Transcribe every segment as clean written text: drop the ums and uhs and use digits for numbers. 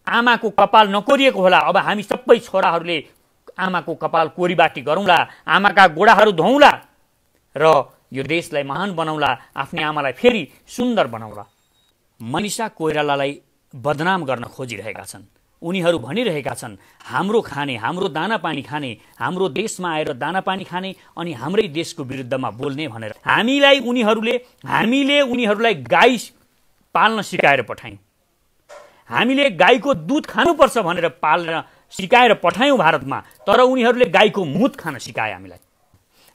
आमाको कपाल नकोरिएको होला, अब हामी सबै छोराहरूले आमाको कपाल कोरीबाटी गरौँला, आमाका गोडाहरू धौँला र यो देशलाई महान बनाउला, आफ्नै आमालाई फेरि सुन्दर बनाउला। मनिषा कोइरालालाई बदनाम गर्न खोजिरहेका छन्। उनीहरू भनिरहेका छन् हाम्रो खाने, हाम्रो दानापानी खाने, हाम्रो देशमा आएर दानापानी खाने अनि हाम्रै देशको विरुद्धमा बोल्ने भनेर। हामीले उनीहरूलाई गाई पाल्न सिकाएर पठायौँ, हामीले गाईको दुध खानुपर्छ भनेर पाल्न सिकाएर पठायौँ भारतमा, तर उनीहरूले गाईको मुत खान सिकाए हामीलाई।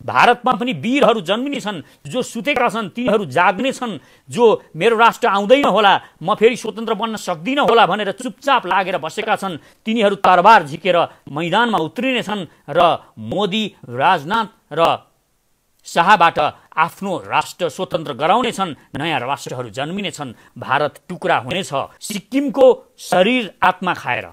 भारतमा पनि वीरहरू जन्मिने छन्, जो सुतेका छन् तिनीहरू जाग्ने छन्, जो मेरो राष्ट्र आउँदैन होला, म फेरि स्वतन्त्र बन्न सक्दिनँ होला भनेर चुपचाप लागेर बसेका छन्, तिनीहरू तरबार झिकेर मैदानमा उत्रिने छन् र मोदी, राजनाथ र शाहबाट आफ्नो राष्ट्र स्वतन्त्र गराउने छन्, नयाँ राष्ट्रहरू जन्मिने छन्, भारत टुक्रा हुनेछ। सिक्किमको शरीर आत्मा खाएर,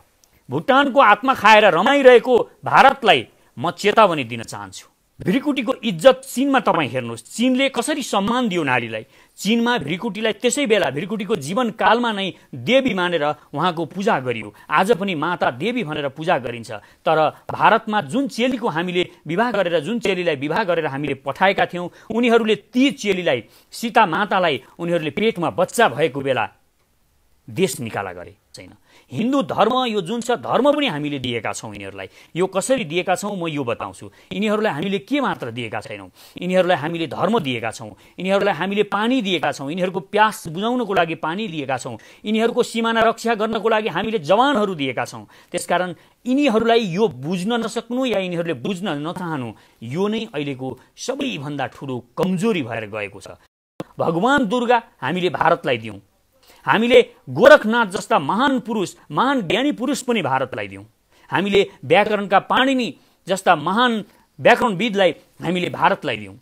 भुटानको आत्मा खाएर रमाइरहेको भारतलाई म चेतावनी दिन चाहन्छु। भिरकुटीको इज्जत चीनमा तपाईँ हेर्नुहोस्, चीनले कसरी सम्मान दियो नारीलाई। चीनमा भिरकुटीलाई त्यसै बेला भिरकुटीको जीवनकालमा नै देवी मानेर उहाँको पूजा गरियो। आज पनि माता देवी भनेर पूजा गरिन्छ। तर भारतमा जुन चेलीको हामीले विवाह गरेर, जुन चेलीलाई विवाह गरेर हामीले पठाएका थियौँ, उनीहरूले ती चेलीलाई, सीता मातालाई उनीहरूले पेटमा बच्चा भएको बेला देश निकाला गरे छैन। हिन्दू धर्म यो जुन छ, धर्म पनि हामीले दिएका छौँ यिनीहरूलाई। यो कसरी दिएका छौँ म यो बताउँछु। यिनीहरूलाई हामीले के मात्र दिएका छैनौँ, यिनीहरूलाई हामीले धर्म दिएका छौँ, यिनीहरूलाई हामीले पानी दिएका छौँ, यिनीहरूको प्यास बुझाउनको लागि पानी दिएका छौँ, यिनीहरूको सीमाना रक्षा गर्नको लागि हामीले जवानहरू दिएका छौँ। त्यसकारण यिनीहरूलाई यो बुझ्न नसक्नु या यिनीहरूले बुझ्न नचाहनु, यो नै अहिलेको सबैभन्दा ठुलो कमजोरी भएर गएको छ। भगवान दुर्गा हामीले भारतलाई दियौँ, हामीले गोरखनाथ जस्ता महान पुरुष, महान ज्ञानी पुरुष पनि भारतलाई दियौँ, हामीले व्याकरणका पाणिनि जस्ता महान व्याकरणविदलाई हामीले भारतलाई दियौँ,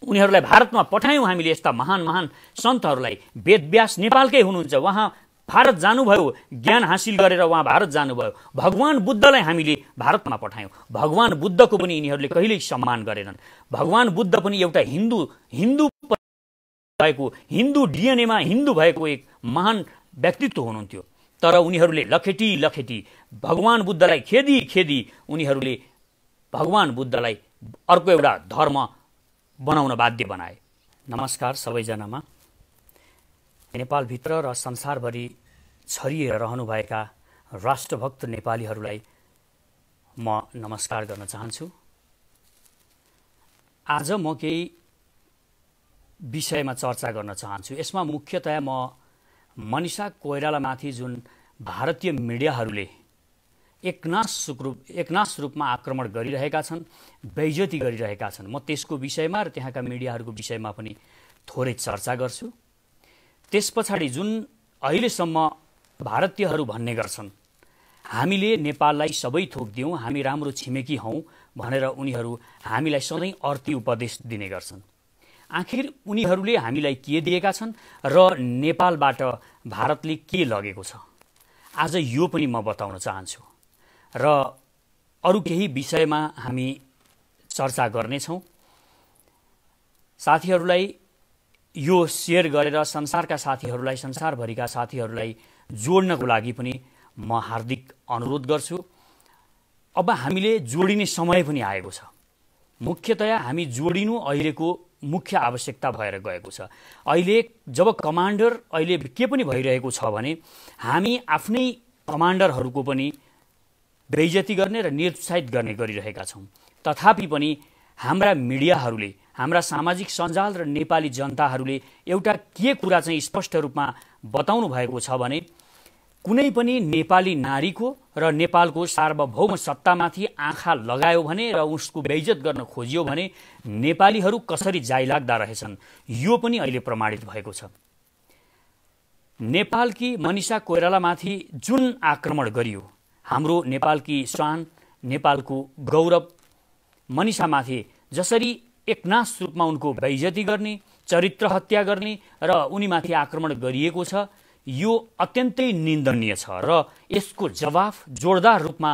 उनीहरूलाई भारतमा पठायौँ हामीले। यस्ता महान महान सन्तहरूलाई, वेदव्यास नेपालकै हुनुहुन्छ, उहाँ भारत जानुभयो, ज्ञान हासिल गरेर उहाँ भारत जानुभयो। भगवान बुद्धलाई हामीले भारतमा पठायौँ, भगवान बुद्धको पनि यिनीहरूले कहिल्यै सम्मान गरेनन्। भगवान बुद्ध पनि एउटा हिन्दू भएको, हिन्दू डिएनएमा हिन्दू भएको एक महान व्यक्तित्व हुनुहुन्थ्यो। तर उनीहरूले लखेटी भगवान बुद्धलाई खेदी उनीहरूले भगवान बुद्धलाई अर्को एउटा धर्म बनाउन बाध्य बनाए। नमस्कार सबैजनामा। नेपालभित्र र संसारभरि छरिएर रहनुभएका राष्ट्रभक्त नेपालीहरूलाई म नमस्कार गर्न चाहन्छु। आज म केही विषयमा चर्चा गर्न चाहन्छु। यसमा मुख्यतया म मनिषा कोइरालामाथि जुन भारतीय मिडियाहरूले एकनाश रूपमा आक्रमण गरिरहेका छन्, बेइज्जती गरिरहेका छन्, म त्यसको विषयमा र त्यहाँका मिडियाहरूको विषयमा पनि थोरै चर्चा गर्छु। त्यस पछाडि जुन अहिलेसम्म भारतीयहरू भन्ने गर्छन् हामीले नेपाललाई सबै थोक दियौँ, हामी राम्रो छिमेकी हौँ भनेर उनीहरू हामीलाई सधैँ अर्थी उपदेश दिने गर्छन्। आखिर उनीहरूले हामीलाई के दिएका छन् र नेपालबाट भारतले के लगेको छ, आज यो पनि म बताउन चाहन्छु र अरू केही विषयमा हामी चर्चा गर्नेछौँ। साथीहरूलाई यो सेयर गरेर संसारका साथीहरूलाई, संसारभरिका साथीहरूलाई जोड्नको लागि पनि म हार्दिक अनुरोध गर्छु। अब हामीले जोडिने समय पनि आएको छ। मुख्यतया हामी जोडिनु अहिलेको मुख्य आवश्यकता भएर गएको छ। अहिले जब कमान्डर अहिले के पनि भइरहेको छ भने हामी आफ्नै कमान्डरहरूको पनि बेइज्जती गर्ने र निरुत्साहित गर्ने गरिरहेका छौँ। तथापि पनि हाम्रा मिडियाहरूले, हाम्रा सामाजिक सञ्जाल र नेपाली जनताहरूले एउटा के कुरा चाहिँ स्पष्ट रूपमा बताउनु भएको छ भने कुनै पनि नेपाली नारीको र नेपालको सार्वभौम सत्तामाथि आँखा लगायो भने र उसको बेइज्जत गर्न खोजियो भने नेपालीहरू कसरी जाइलाग्दा रहेछन्, यो पनि अहिले प्रमाणित भएको छ। नेपालकी मनिषा कोइरालामाथि जुन आक्रमण गरियो, हाम्रो नेपालकी शान, नेपालको गौरव मनिषामाथि जसरी एकनाश रूपमा उनको बेइज्जती गर्ने, चरित्र हत्या गर्ने र उनीमाथि आक्रमण गरिएको छ, यो अत्यन्तै निन्दनीय छ र यसको जवाफ जोरदार रूपमा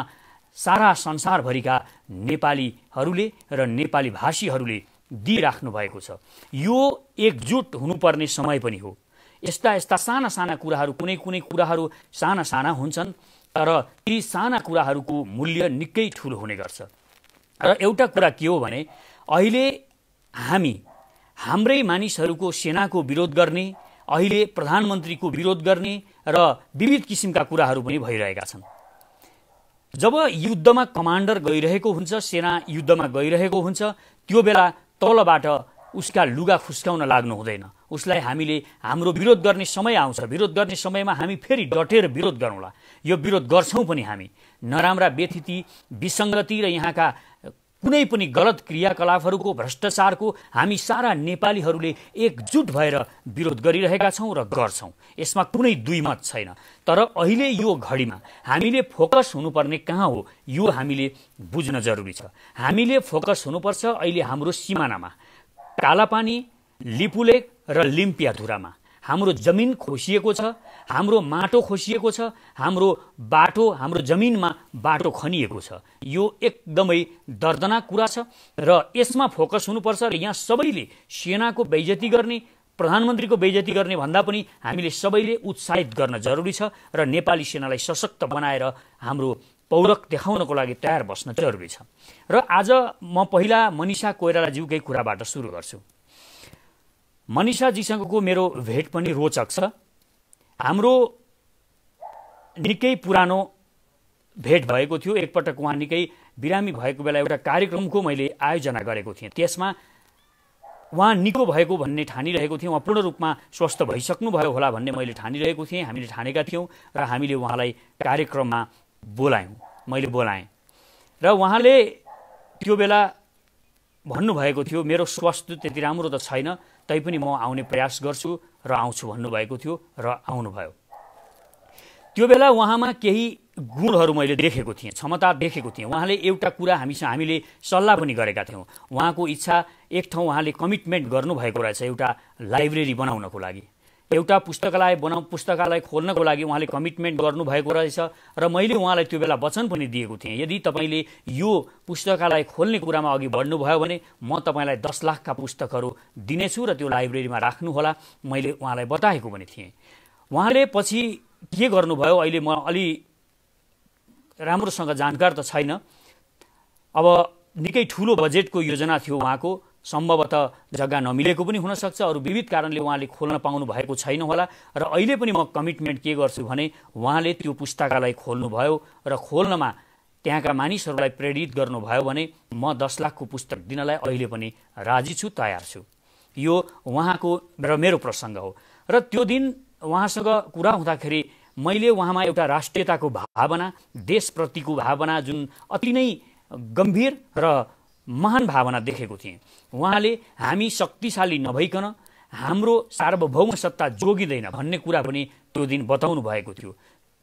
सारा संसारभरिका नेपालीहरूले र नेपाली भाषीहरूले दिइराख्नु भएको छ। यो एकजुट हुनुपर्ने समय पनि हो। यस्ता यस्ता साना साना कुराहरू, कुनै कुनै कुराहरू साना साना हुन्छन्, तर ती साना कुराहरूको मूल्य निकै ठुलो हुने गर्छ। र एउटा कुरा के हो भने अहिले हामी हाम्रै मानिसहरूको सेनाको विरोध गर्ने, अहिले प्रधानमन्त्रीको विरोध गर्ने र विविध किसिमका कुराहरू पनि भइरहेका छन्। जब युद्धमा कमान्डर गइरहेको हुन्छ, सेना युद्धमा गइरहेको हुन्छ, त्यो बेला तलबाट उसका लुगा खुस्काउन लाग्नु हुँदैन। उसलाई हामीले हाम्रो विरोध गर्ने समय आउँछ, विरोध गर्ने समयमा हामी फेरि डटेर विरोध गरौँला। यो विरोध गर्छौँ पनि हामी। नराम्रा व्यथिति, विसङ्गति र यहाँका कुनै पनि गलत क्रियाकलापहरूको, भ्रष्टाचारको हामी सारा नेपालीहरूले एकजुट भएर विरोध गरिरहेका छौँ र गर्छौँ। यसमा कुनै दुई मत छैन। तर अहिले यो घडीमा हामीले फोकस हुनुपर्ने कहाँ हो, यो हामीले बुझ्न जरुरी छ। हामीले फोकस हुनुपर्छ अहिले हाम्रो सिमानामा, कालापानी, लिपुलेक र लिम्पियाधुरामा हाम्रो जमिन खोसिएको छ, हाम्रो माटो खोसिएको छ, हाम्रो बाटो, हाम्रो जमिनमा बाटो खनिएको छ। यो एकदमै दर्दनाक कुरा छ र यसमा फोकस हुनुपर्छ। र यहाँ सबैले सेनाको बेइज्जती गर्ने, प्रधानमन्त्रीको बेइज्जती गर्ने भन्दा पनि हामीले सबैले उत्साहित गर्न जरुरी छ र नेपाली सेनालाई सशक्त बनाएर हाम्रो पौरख देखाउनको लागि तयार बस्न जरुरी छ। र आज म पहिला मनिषा कोइरालाज्यूकै कुराबाट सुरु गर्छु। मनिषाजीसँगको मेरो भेट पनि रोचक छ। हाम्रो निकै पुरानो भेट भएको थियो। एकपटक उहाँ निकै बिरामी भएको बेला एउटा कार्यक्रमको मैले आयोजना गरेको थिएँ। त्यसमा उहाँ निको भएको भन्ने ठानिरहेको थिएँ, उहाँ पूर्ण रूपमा स्वस्थ भइसक्नुभयो होला भन्ने मैले ठानिरहेको थिएँ, हामीले ठानेका थियौँ र हामीले उहाँलाई कार्यक्रममा बोलायौँ, मैले बोलाएँ। र उहाँले त्यो बेला भन्नुभएको थियो मेरो स्वास्थ्य त्यति राम्रो त छैन, तैपनि म आउने प्रयास गर्छु र आउँछु भन्नुभएको थियो र आउनुभयो। त्यो बेला उहाँमा केही गुणहरू मैले देखेको थिएँ, क्षमता देखेको थिएँ। उहाँले एउटा कुरा हामीले सल्लाह पनि गरेका थियौँ। उहाँको इच्छा, एक ठाउँ उहाँले कमिटमेन्ट गर्नुभएको रहेछ एउटा लाइब्रेरी बनाउनको लागि, एउटा पुस्तकालय खोल्नको लागि उहाँले कमिटमेन्ट गर्नुभएको रहेछ। र मैले उहाँलाई त्यो बेला वचन पनि दिएको थिएँ, यदि तपाईँले यो पुस्तकालय खोल्ने कुरामा अघि बढ्नुभयो भने म तपाईँलाई 10 लाखका पुस्तकहरू दिनेछु र त्यो लाइब्रेरीमा राख्नुहोला, मैले उहाँलाई बताएको पनि थिएँ। उहाँले पछि के गर्नुभयो अहिले म अलि राम्रोसँग जानकार त छैन। अब निकै ठुलो बजेटको योजना थियो उहाँको, सम्भवतः जग्गा नमिलेको पनि हुनसक्छ, अरू विविध कारणले उहाँले खोल्न पाउनु भएको छैन होला। र अहिले पनि म कमिटमेन्ट के गर्छु भने उहाँले त्यो पुस्तकालय खोल्नुभयो र खोल्नमा त्यहाँका मानिसहरूलाई प्रेरित गर्नुभयो भने म 10 लाखको पुस्तक दिनलाई अहिले पनि राजी छु, तयार छु। यो उहाँको र मेरो प्रसङ्ग हो। र त्यो दिन उहाँसँग कुरा हुँदाखेरि मैले उहाँमा एउटा राष्ट्रियताको भावना, देशप्रतिको भावना जुन अति नै गम्भीर र महान भावना देखेको थिएँ। उहाँले हामी शक्तिशाली नभइकन हाम्रो सार्वभौम सत्ता जोगिँदैन भन्ने कुरा पनि त्यो दिन बताउनु भएको थियो।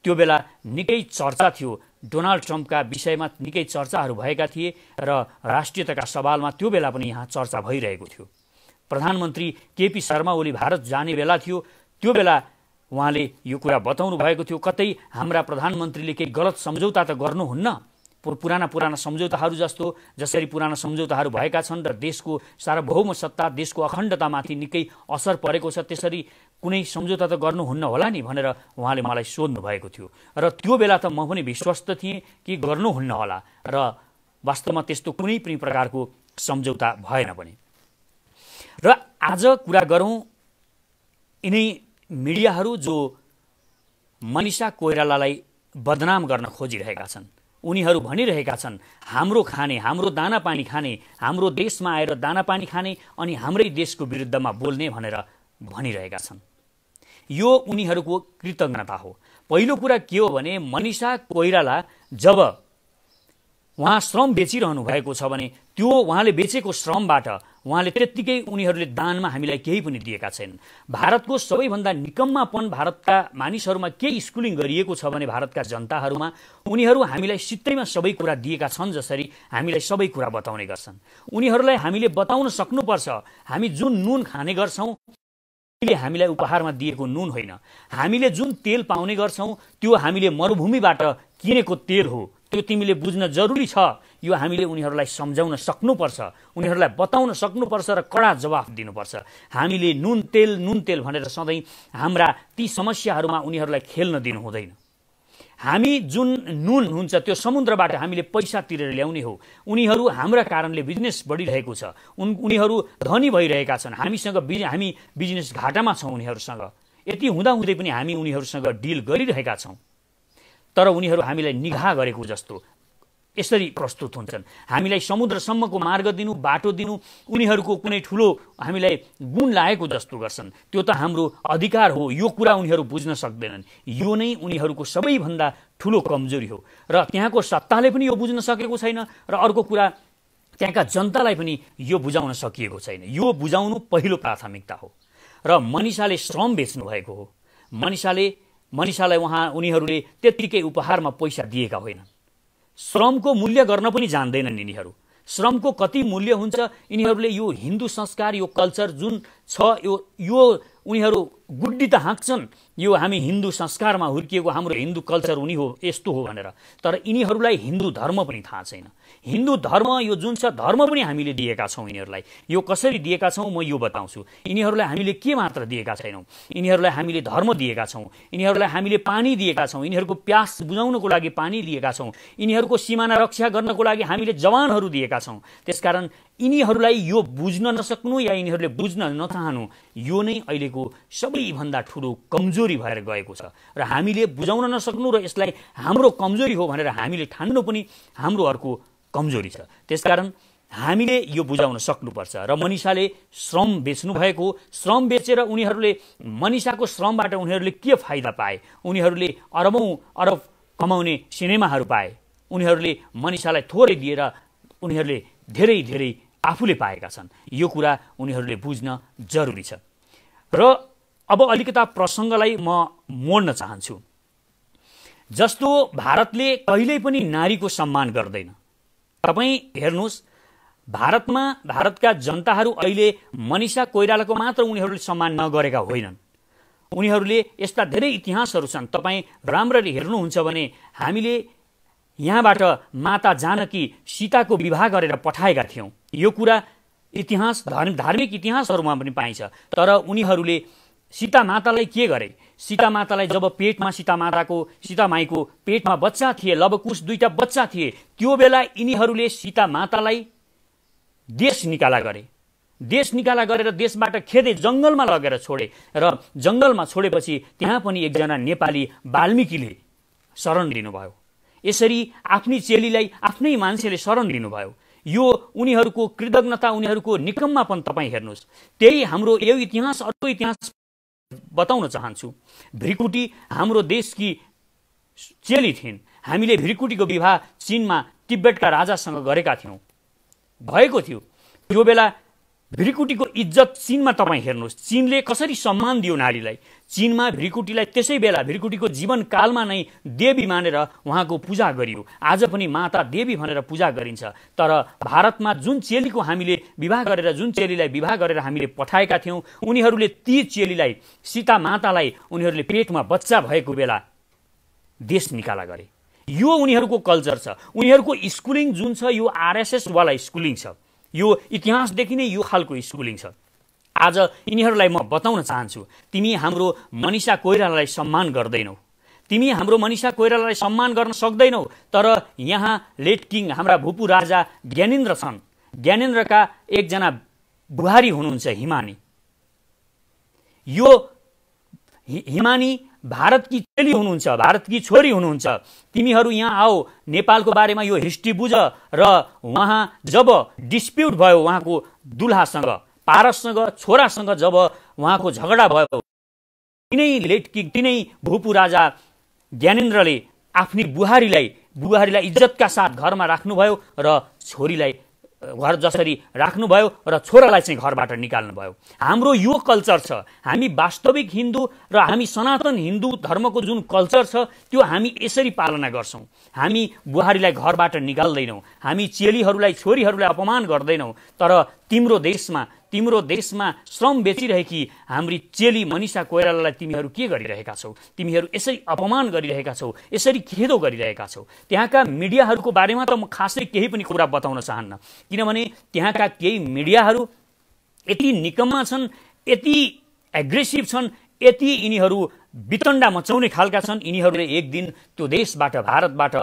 त्यो बेला निकै चर्चा थियो, डोनाल्ड ट्रम्पका विषयमा निकै चर्चाहरू भएका थिए र राष्ट्रियताका सवालमा त्यो बेला पनि यहाँ चर्चा भइरहेको थियो। प्रधानमन्त्री केपी शर्मा ओली भारत जाने बेला थियो, त्यो बेला उहाँले यो कुरा बताउनु भएको थियो, कतै हाम्रा प्रधानमन्त्रीले केही गलत सम्झौता त गर्नुहुन्न, पुराना सम्झौताहरू जसरी पुराना सम्झौताहरू भएका छन् र देशको सार्वभौम सत्ता, देशको अखण्डतामाथि निकै असर परेको छ, त्यसरी कुनै सम्झौता त गर्नुहुन्न होला नि भनेर उहाँले मलाई सोध्नु भएको थियो। र त्यो बेला त म पनि विश्वस्त थिएँ कि गर्नुहुन्न होला र वास्तवमा त्यस्तो कुनै पनि प्रकारको सम्झौता भएन पनि। र आज कुरा गरौँ यिनै मिडियाहरू जो मनिषा कोइरालालाई बदनाम गर्न खोजिरहेका छन्। उनीहरू भनिरहेका छन् हाम्रो खाने, हाम्रो दानापानी खाने, हाम्रो देशमा आएर दानापानी खाने अनि हाम्रै देशको विरुद्धमा बोल्ने भनेर भनिरहेका छन्। यो उनीहरूको कृतज्ञता हो। पहिलो कुरा के हो भने मनिषा कोइराला जब उहाँ श्रम बेचिरहनु भएको छ भने त्यो उहाँले बेचेको श्रमबाट उहाँले त्यत्तिकै उनीहरूले दानमा हामीलाई केही पनि दिएका छैनन्। भारतको सबैभन्दा निकम्मापन भारतका मानिसहरूमा के स्कुलिङ गरिएको छ भने भारतका जनताहरूमा उनीहरू हामीलाई सित्तैमा सबै कुरा दिएका छन्, जसरी हामीलाई सबै कुरा बताउने गर्छन्। उनीहरूलाई हामीले बताउन सक्नुपर्छ हामी जुन नुन खाने गर्छौँ हामीलाई उपहारमा दिएको नुन होइन, हामीले जुन तेल पाउने गर्छौँ त्यो हामीले मरुभूमिबाट किनेको तेल हो, त्यो तिमीले बुझ्न जरुरी छ। यो हामीले उनीहरूलाई सम्झाउन सक्नुपर्छ, उनीहरूलाई बताउन सक्नुपर्छ र कडा जवाफ दिनुपर्छ। हामीले नुन तेल भनेर सधैँ हाम्रा ती समस्याहरूमा उनीहरूलाई खेल्न दिनु हुँदैन। हामी जुन नुन हुन्छ त्यो समुद्रबाट हामीले पैसा तिरेर ल्याउने हो। उनीहरू हाम्रा कारणले बिजनेस बढिरहेको छ, उनीहरू धनी भइरहेका छन्, हामी बिजनेस घाटामा छौँ उनीहरूसँग। यति हुँदाहुँदै पनि हामी उनीहरूसँग डिल गरिरहेका छौँ, तर उनीहरू हामीलाई निगाह गरेको जस्तो यसरी प्रस्तुत हुन्छन्। हामीलाई समुद्रसम्मको मार्ग दिनु, बाटो दिनु उनीहरूको कुनै ठुलो हामीलाई गुण लागेको जस्तो गर्छन्। त्यो त हाम्रो अधिकार हो, यो कुरा उनीहरू बुझ्न सक्दैनन्। यो नै उनीहरूको सबैभन्दा ठुलो कमजोरी हो र त्यहाँको सत्ताले पनि यो बुझ्न सकेको छैन र अर्को कुरा त्यहाँका जनतालाई पनि यो बुझाउन सकिएको छैन। यो बुझाउनु पहिलो प्राथमिकता हो र मनिषाले श्रम बेच्नु भएको हो। मनिषालाई उनीहरूले त्यत्तिकै उपहारमा पैसा दिएका होइनन्। श्रमको मूल्य गर्न पनि जान्दैनन् यिनीहरू। श्रमको कति मूल्य हुन्छ यिनीहरूले यो हिन्दू संस्कार, यो कल्चर जुन छ यो उनीहरू गुड्डी त हाँक्छन्, यो हामी हिन्दू संस्कारमा हुर्किएको हाम्रो हिन्दू कल्चर यस्तो हो भनेर। तर यिनीहरूलाई हिन्दू धर्म पनि थाहा छैन। हिन्दू धर्म यो जुन छ धर्म पनि हामीले दिएका छौँ यिनीहरूलाई। यो कसरी दिएका छौँ म यो बताउँछु। यिनीहरूलाई हामीले के मात्र दिएका छैनौँ, यिनीहरूलाई हामीले धर्म दिएका छौँ, यिनीहरूलाई हामीले पानी दिएका छौँ, यिनीहरूको प्यास बुझाउनको लागि पानी दिएका छौँ, यिनीहरूको सीमाना रक्षा गर्नको लागि हामीले जवानहरू दिएका छौँ। त्यसकारण यिनीहरूलाई यो बुझ्न नसक्नु या यिनीहरूले बुझ्न नचाहनु यो नै अहिलेको सबैभन्दा ठुलो कमजोरी भएर गएको छ र हामीले बुझाउन नसक्नु र यसलाई हाम्रो कमजोरी हो भनेर हामीले ठान्नु पनि हाम्रो अर्को कमजोरी छ। त्यसकारण हामीले यो बुझाउन सक्नुपर्छ र मनिषाले श्रम बेच्नु भएको, श्रम बेचेर उनीहरूले मनिषाको श्रमबाट उनीहरूले के फाइदा पाए? उनीहरूले अरब कमाउने सिनेमाहरू पाए। उनीहरूले मनिषालाई थोरै दिएर उनीहरूले धेरै आफूले पाएका छन्। यो कुरा उनीहरूले बुझ्न जरुरी छ। र अब अलिकता प्रसङ्गलाई म मोड्न चाहन्छु। जस्तो भारतले कहिल्यै पनि नारीको सम्मान गर्दैन। तपाईँ हेर्नुहोस्, भारतका जनताहरू अहिले मनिषा कोइरालाको मात्र उनीहरूले सम्मान नगरेका होइनन्। उनीहरूले यस्ता धेरै इतिहासहरू छन्। तपाईँ राम्ररी हेर्नुहुन्छ भने हामीले यहाँबाट माता जानकी सीताको विवाह गरेर पठाएका थियौँ। यो कुरा धार्मिक इतिहासहरूमा पनि पाइन्छ। तर उनीहरूले सीता मातालाई के गरे? सीता मातालाई जब पेटमा सीता माईको पेटमा बच्चा थिए, लवकुश 2टा बच्चा थिए, त्यो बेला यिनीहरूले सीता मातालाई देश निकाला गरेर देशबाट खेदे जङ्गलमा लगेर छोडे र जङ्गलमा छोडेपछि त्यहाँ पनि एकजना नेपाली वाल्मीकिले शरण लिनुभयो। यसरी आफ्नी चेलीलाई आफ्नै मान्छेले शरण लिनुभयो। यो उनीहरूको कृतज्ञता, उनीहरूको निकम्मापन तपाईँ हेर्नुहोस्। त्यही हाम्रो यो इतिहास, अर्को इतिहास बताउन चाहन्छु। भृकुटी हाम्रो देशकी चेली थिइन्। हामीले भृकुटीको विवाह चीनमा तिब्बतका राजासँग गरेका थियौँ, भएको थियो। त्यो बेला भृकुटीको इज्जत चीनमा तपाईँ हेर्नुहोस्, चीनले कसरी सम्मान दियो नारीलाई। चीनमा भृकुटीलाई त्यसै बेला भृकुटीको जीवनकालमा नै देवी मानेर उहाँको पूजा गरियो। आज पनि माता देवी भनेर पूजा गरिन्छ। तर भारतमा जुन चेलीको हामीले विवाह गरेर हामीले पठाएका थियौँ, उनीहरूले ती चेलीलाई, सीता मातालाई उनीहरूले पेटमा बच्चा भएको बेला देश निकाला गरे। यो उनीहरूको कल्चर छ। उनीहरूको स्कुलिङ जुन छ यो आरएसएस वाला स्कुलिङ छ। यो इतिहासदेखि नै यो खालको स्कुलिङ छ। आज यिनीहरूलाई म बताउन चाहन्छु, तिमी हाम्रो मनिषा कोइरालालाई सम्मान गर्दैनौ, तिमी हाम्रो मनिषा कोइरालालाई सम्मान गर्न सक्दैनौ। तर यहाँ लेट किङ हाम्रा भूपू राजा ज्ञानेन्द्र छन्। ज्ञानेन्द्रका एकजना बुहारी हुनुहुन्छ हिमानी। यो हिमानी भारतकी चेली हुनुहुन्छ, भारतकी छोरी हुनुहुन्छ। तिमीहरू यहाँ आओ, नेपालको बारेमा यो हिस्ट्री बुझ। र उहाँ जब डिस्प्युट भयो उहाँको दुल्हासँग, पारससँग, छोरासँग जब उहाँको झगडा भयो, तिनै भूपू राजा ज्ञानेन्द्रले आफ्नी बुहारीलाई इज्जतका साथ घरमा राख्नुभयो र छोरीलाई घर जसरी राख्नुभयो र छोरालाई चाहिँ घरबाट निकाल्नुभयो। हाम्रो यो कल्चर छ। हामी वास्तविक हिन्दू र हामी सनातन हिन्दू धर्मको जुन कल्चर छ त्यो हामी यसरी पालना गर्छौँ। हामी बुहारीलाई घरबाट निकाल्दैनौँ, हामी चेलीहरूलाई, छोरीहरूलाई अपमान गर्दैनौँ। तर तिम्रो देशमा, तिम्रो देशमा श्रम बेचिरहेकी हाम्री चेली मनिषा कोइरालालाई तिमीहरू के गरिरहेका छौ? तिमीहरू यसरी अपमान गरिरहेका छौ, यसरी खेदो गरिरहेका छौ। त्यहाँका मिडियाहरूको बारेमा त म खासै केही पनि कुरा बताउन चाहन्न, किनभने त्यहाँका केही मिडियाहरू यति निकम्मा छन्, यति एग्रेसिभ छन्, यति यिनीहरू वितण्डा मचाउने खालका छन्। यिनीहरूले एक दिन त्यो देशबाट, भारतबाट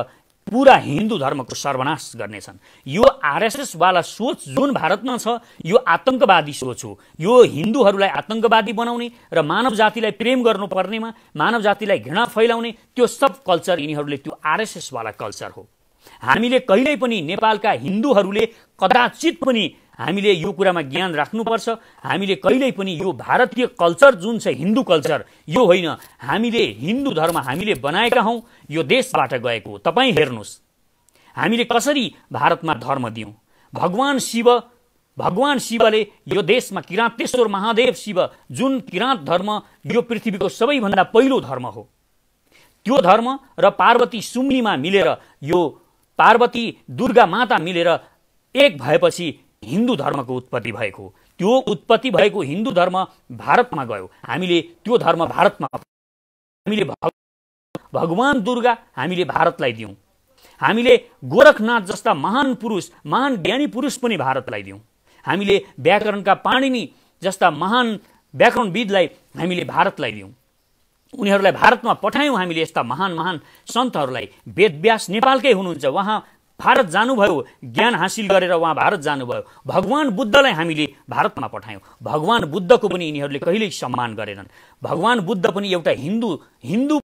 पूरा हिन्दू धर्मको सर्वनाश गर्नेछन्। यो आरएसएस वाला सोच जुन भारतमा छ, यो आतंकवादी सोच हो। यो हिन्दूहरूलाई आतंकवादी बनाउने र मानव जातिलाई प्रेम गर्नुपर्नेमा मानव जातिलाई घृणा फैलाउने त्यो सब कल्चर यिनीहरूले, त्यो आरएसएस वाला कल्चर हो। हामीले कहिल्यै पनि नेपालका हिन्दूहरूले कदाचित पनि हामीले यो कुरामा ज्ञान राख्नुपर्छ। हामीले कहिल्यै पनि यो भारतीय कल्चर जुन छ हिन्दू कल्चर, यो होइन। हामीले हिन्दू धर्म हामीले बनाएका हौं, यो देशबाट गएको। तपाई हेर्नुस् हामीले कसरी भारतमा धर्म दियौं। भगवान शिवले यो देशमा किराँतेश्वर महादेव शिव जुन किराँत धर्म यो पृथ्वीको सबैभन्दा पहिलो धर्म हो, त्यो धर्म र पार्वती सुम्नीमा मिलेर, यो पार्वती दुर्गा माता मिलेर एक भएपछि हिन्दू धर्मको उत्पत्ति भएको। त्यो उत्पत्ति भएको हिन्दू धर्म भारतमा गयो। हामीले त्यो धर्म भारतमा, हामीले भगवान दुर्गा हामीले भारतलाई दियौं। हामीले गोरखनाथ जस्ता महान पुरुष, महान ज्ञानी पुरुष पनि भारतलाई दियौं। हामीले व्याकरणका पाणिनि जस्ता महान व्याकरणविदलाई हामीले भारतलाई दियौं। उनीहरूलाई भारतमा पठायौं। हामीले यस्ता महान महान सन्तहरूलाई। वेदव्यास नेपालकै हुनुहुन्छ, उहाँ भारत जानुभयो, ज्ञान हासिल गरेर उहाँ भारत जानुभयो। भगवान बुद्धलाई हामीले भारतमा पठायौं। भगवान बुद्धको पनि यिनीहरूले कहिल्यै सम्मान गरेनन्। भगवान बुद्ध पनि एउटा हिन्दू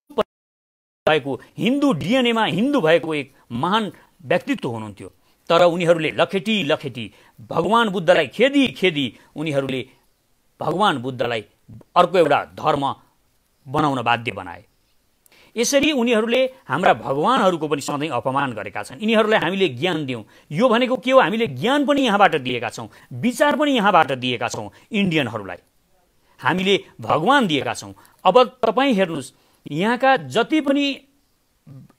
भएको, हिन्दू डिएनएमा हिन्दू भएको एक महान व्यक्तित्व हुनुहुन्थ्यो। तर उनीहरूले लखेटी भगवान बुद्धलाई खेदी उनीहरूले भगवान बुद्धलाई अर्को एउटा धर्म बनाउन बाध्य बनाए। यसरी उनीहरूले हाम्रा भगवानहरूको पनि सधैँ अपमान गरेका छन्। यिनीहरूलाई हामीले ज्ञान दियौं। यो भनेको के हो? हामीले ज्ञान पनि यहाँबाट दिएका छौं, विचार पनि यहाँबाट दिएका छौं। इन्डियनहरूलाई हामीले भगवान दिएका छौं। अब तपाई हेर्नुस्, यहाँका जति पनि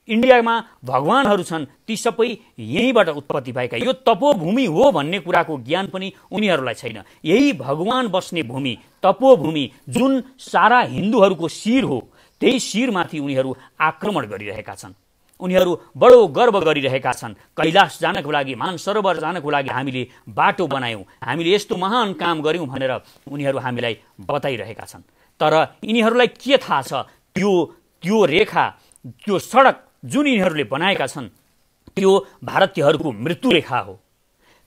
इन्डियामा भगवानहरू छन् ती सबै यहीँबाट उत्पत्ति भएका। यो तपोभूमि हो भन्ने कुराको ज्ञान पनि उनीहरूलाई छैन। यही भगवान बस्ने भूमि, तपोभूमि जुन सारा हिन्दूहरूको शिर हो, त्यही शिरमाथि उनीहरू आक्रमण गरिरहेका छन्। उनीहरू बडो गर्व गरिरहेका छन्। कैलाश जानको लागि, मानसरोवर जानको लागि हामीले बाटो बनायौं, हामीले यस्तो महान काम गर्यौं भनेर उनीहरू हामीलाई बताइरहेका छन्। तर यिनीहरूलाई के थाहा छ? त्यो रेखा, त्यो सडक जुन यिनीहरूले बनाएका छन् त्यो भारतीयहरूको मृत्यु रेखा हो।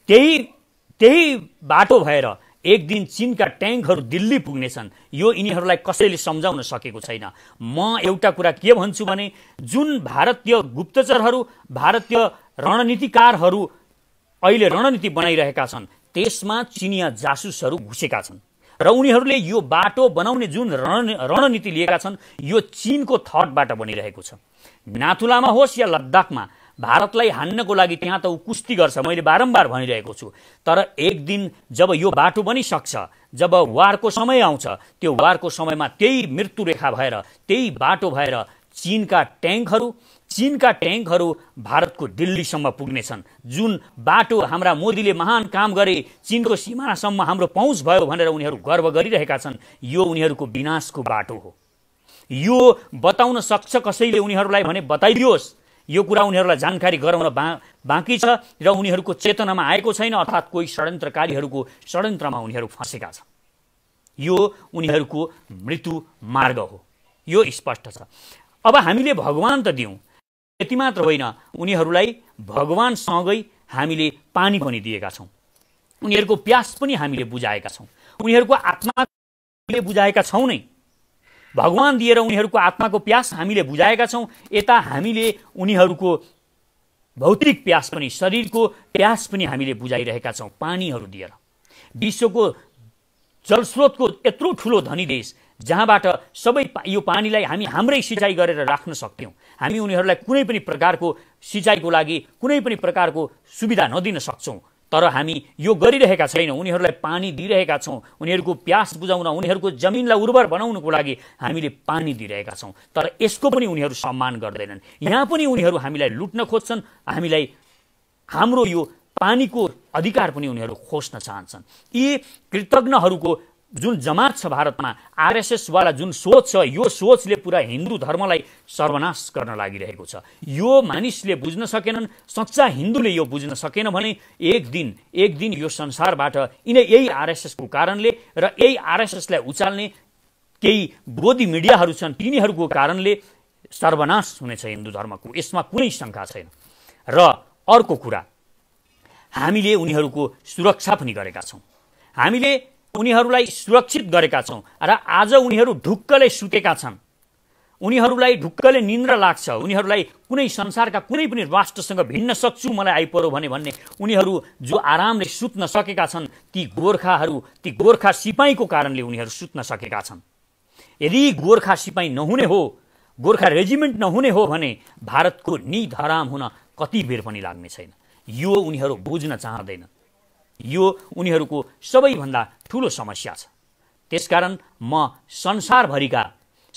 त्यही बाटो भएर एक दिन चीनका ट्याङ्कहरू दिल्ली पुग्नेछन्। यो यिनीहरूलाई कसैले सम्झाउन सकेको छैन। म एउटा कुरा के भन्छु भने, जुन भारतीय गुप्तचरहरू, भारतीय रणनीतिकारहरू अहिले रणनीति बनाइरहेका छन्, त्यसमा चिनिया जासुसहरू घुसेका छन् र उनीहरूले यो बाटो बनाउने जुन रणनीति लिएका छन्, यो चीनको थटबाट बनिरहेको छ। नाथुलामा होस् या लद्दाखमा भारतलाई हान्नको लागि त्यहाँ त ऊ कुस्ती गर्छ, मैले बारम्बार भनिरहेको छु। तर एक दिन जब यो बाटो बनिसक्छ, जब वारको समय आउँछ, त्यो वारको समयमा त्यही मृत्यु रेखा भएर, त्यही बाटो भएर चीनका ट्याङ्कहरू भारतको दिल्लीसम्म पुग्नेछन्। जुन बाटो हाम्रा मोदीले महान काम गरे, चीनको सीमानासम्म हाम्रो पहुँच भयो भनेर उनीहरू गर्व गरिरहेका छन्, यो उनीहरूको विनाशको बाटो हो। यो बताउन सक्छ कसैले उनीहरूलाई भने बताइदियोस्। यो कुरा उनीहरूलाई जानकारी गराउन बाँकी छ र उनीहरूको चेतनामा आएको छैन, अर्थात् कोही षड्यन्त्रकारीहरूको षड्यन्त्रमा उनीहरू फँसेका छन्। यो उनीहरूको मृत्यु मार्ग हो, यो स्पष्ट छ। अब हामीले भगवान त दियौं, यति मात्र होइन, उनीहरूलाई भगवानसँगै हामीले पानी पनि दिएका छौं। उनीहरूको प्यास पनि हामीले बुझाएका छौं। उनीहरूको आत्मा हामीले बुझाएका छौं नै। भगवान दिएर उनीहरूको आत्माको प्यास हामीले बुझाएका छौं। यता हामीले उनीहरूको भौतिक प्यास पनि, शरीरको प्यास पनि हामीले बुझाइरहेका छौं पानीहरू दिएर। विश्वको जलस्रोतको यत्रो ठुलो धनी देश जहाँबाट सबै यो पानीलाई हामी हाम्रै सिँचाइ गरेर राख्न सक्थ्यौं, हामी उनीहरूलाई कुनै पनि प्रकारको सिँचाइको लागि कुनै पनि प्रकारको सुविधा नदिन सक्छौं। तर हामी यो गरिरहेका छैनौं। उनीहरूलाई पानी दिइरहेका छौं, उनीहरूको प्यास बुझाउन, उनीहरूको जमिनलाई उर्वर बनाउनको लागि हामीले पानी दिइरहेका छौं। तर यसको पनि उनीहरू सम्मान गर्दैनन्। यहाँ पनि उनीहरू हामीलाई लुट्न खोज्छन्, हामीलाई हाम्रो यो पानीको अधिकार पनि उनीहरू खोज्न चाहन्छन्। यी कृतज्ञहरूको जुन जमात छ भारतमा, आरएसएस वाला जुन सोच छ, यो सोचले पुरा हिन्दू धर्मलाई सर्वनाश गर्न लागिरहेको छ। यो मानिसले बुझ्न सकेनन्, सच्चा हिन्दूले यो बुझ्न सकेन भने एक दिन यो संसारबाट यही आरएसएसको कारणले र यही आरएसएसलाई उचाल्ने केही गोदी मिडियाहरू छन्, तिनीहरूको कारणले सर्वनाश हुनेछ हिन्दू धर्मको, यसमा कुनै शङ्का छैन। र अर्को कुरा, हामीले उनीहरूको सुरक्षा पनि गरेका छौँ, हामीले उनीहरूलाई सुरक्षित गरेका छौँ र आज उनीहरू ढुक्कले सुतेका छन्, उनीहरूलाई ढुक्कले निन्द्रा लाग्छ, उनीहरूलाई कुनै संसारका कुनै पनि राष्ट्रसँग भिन्न सक्छु मलाई आइपरो भन्ने उनीहरू जो आरामले सुत्न सकेका छन्, ती गोर्खा सिपाहीको कारणले उनीहरू सुत्न सकेका छन्। यदि गोर्खा सिपाही नहुने हो, गोर्खा रेजिमेन्ट नहुने हो भने भारतको निद हराम हुन कति बेर पनि लाग्ने छैन। यो उनीहरू बुझ्न चाहँदैन, यो उनीहरूको सबैभन्दा ठुलो समस्या छ। त्यसकारण म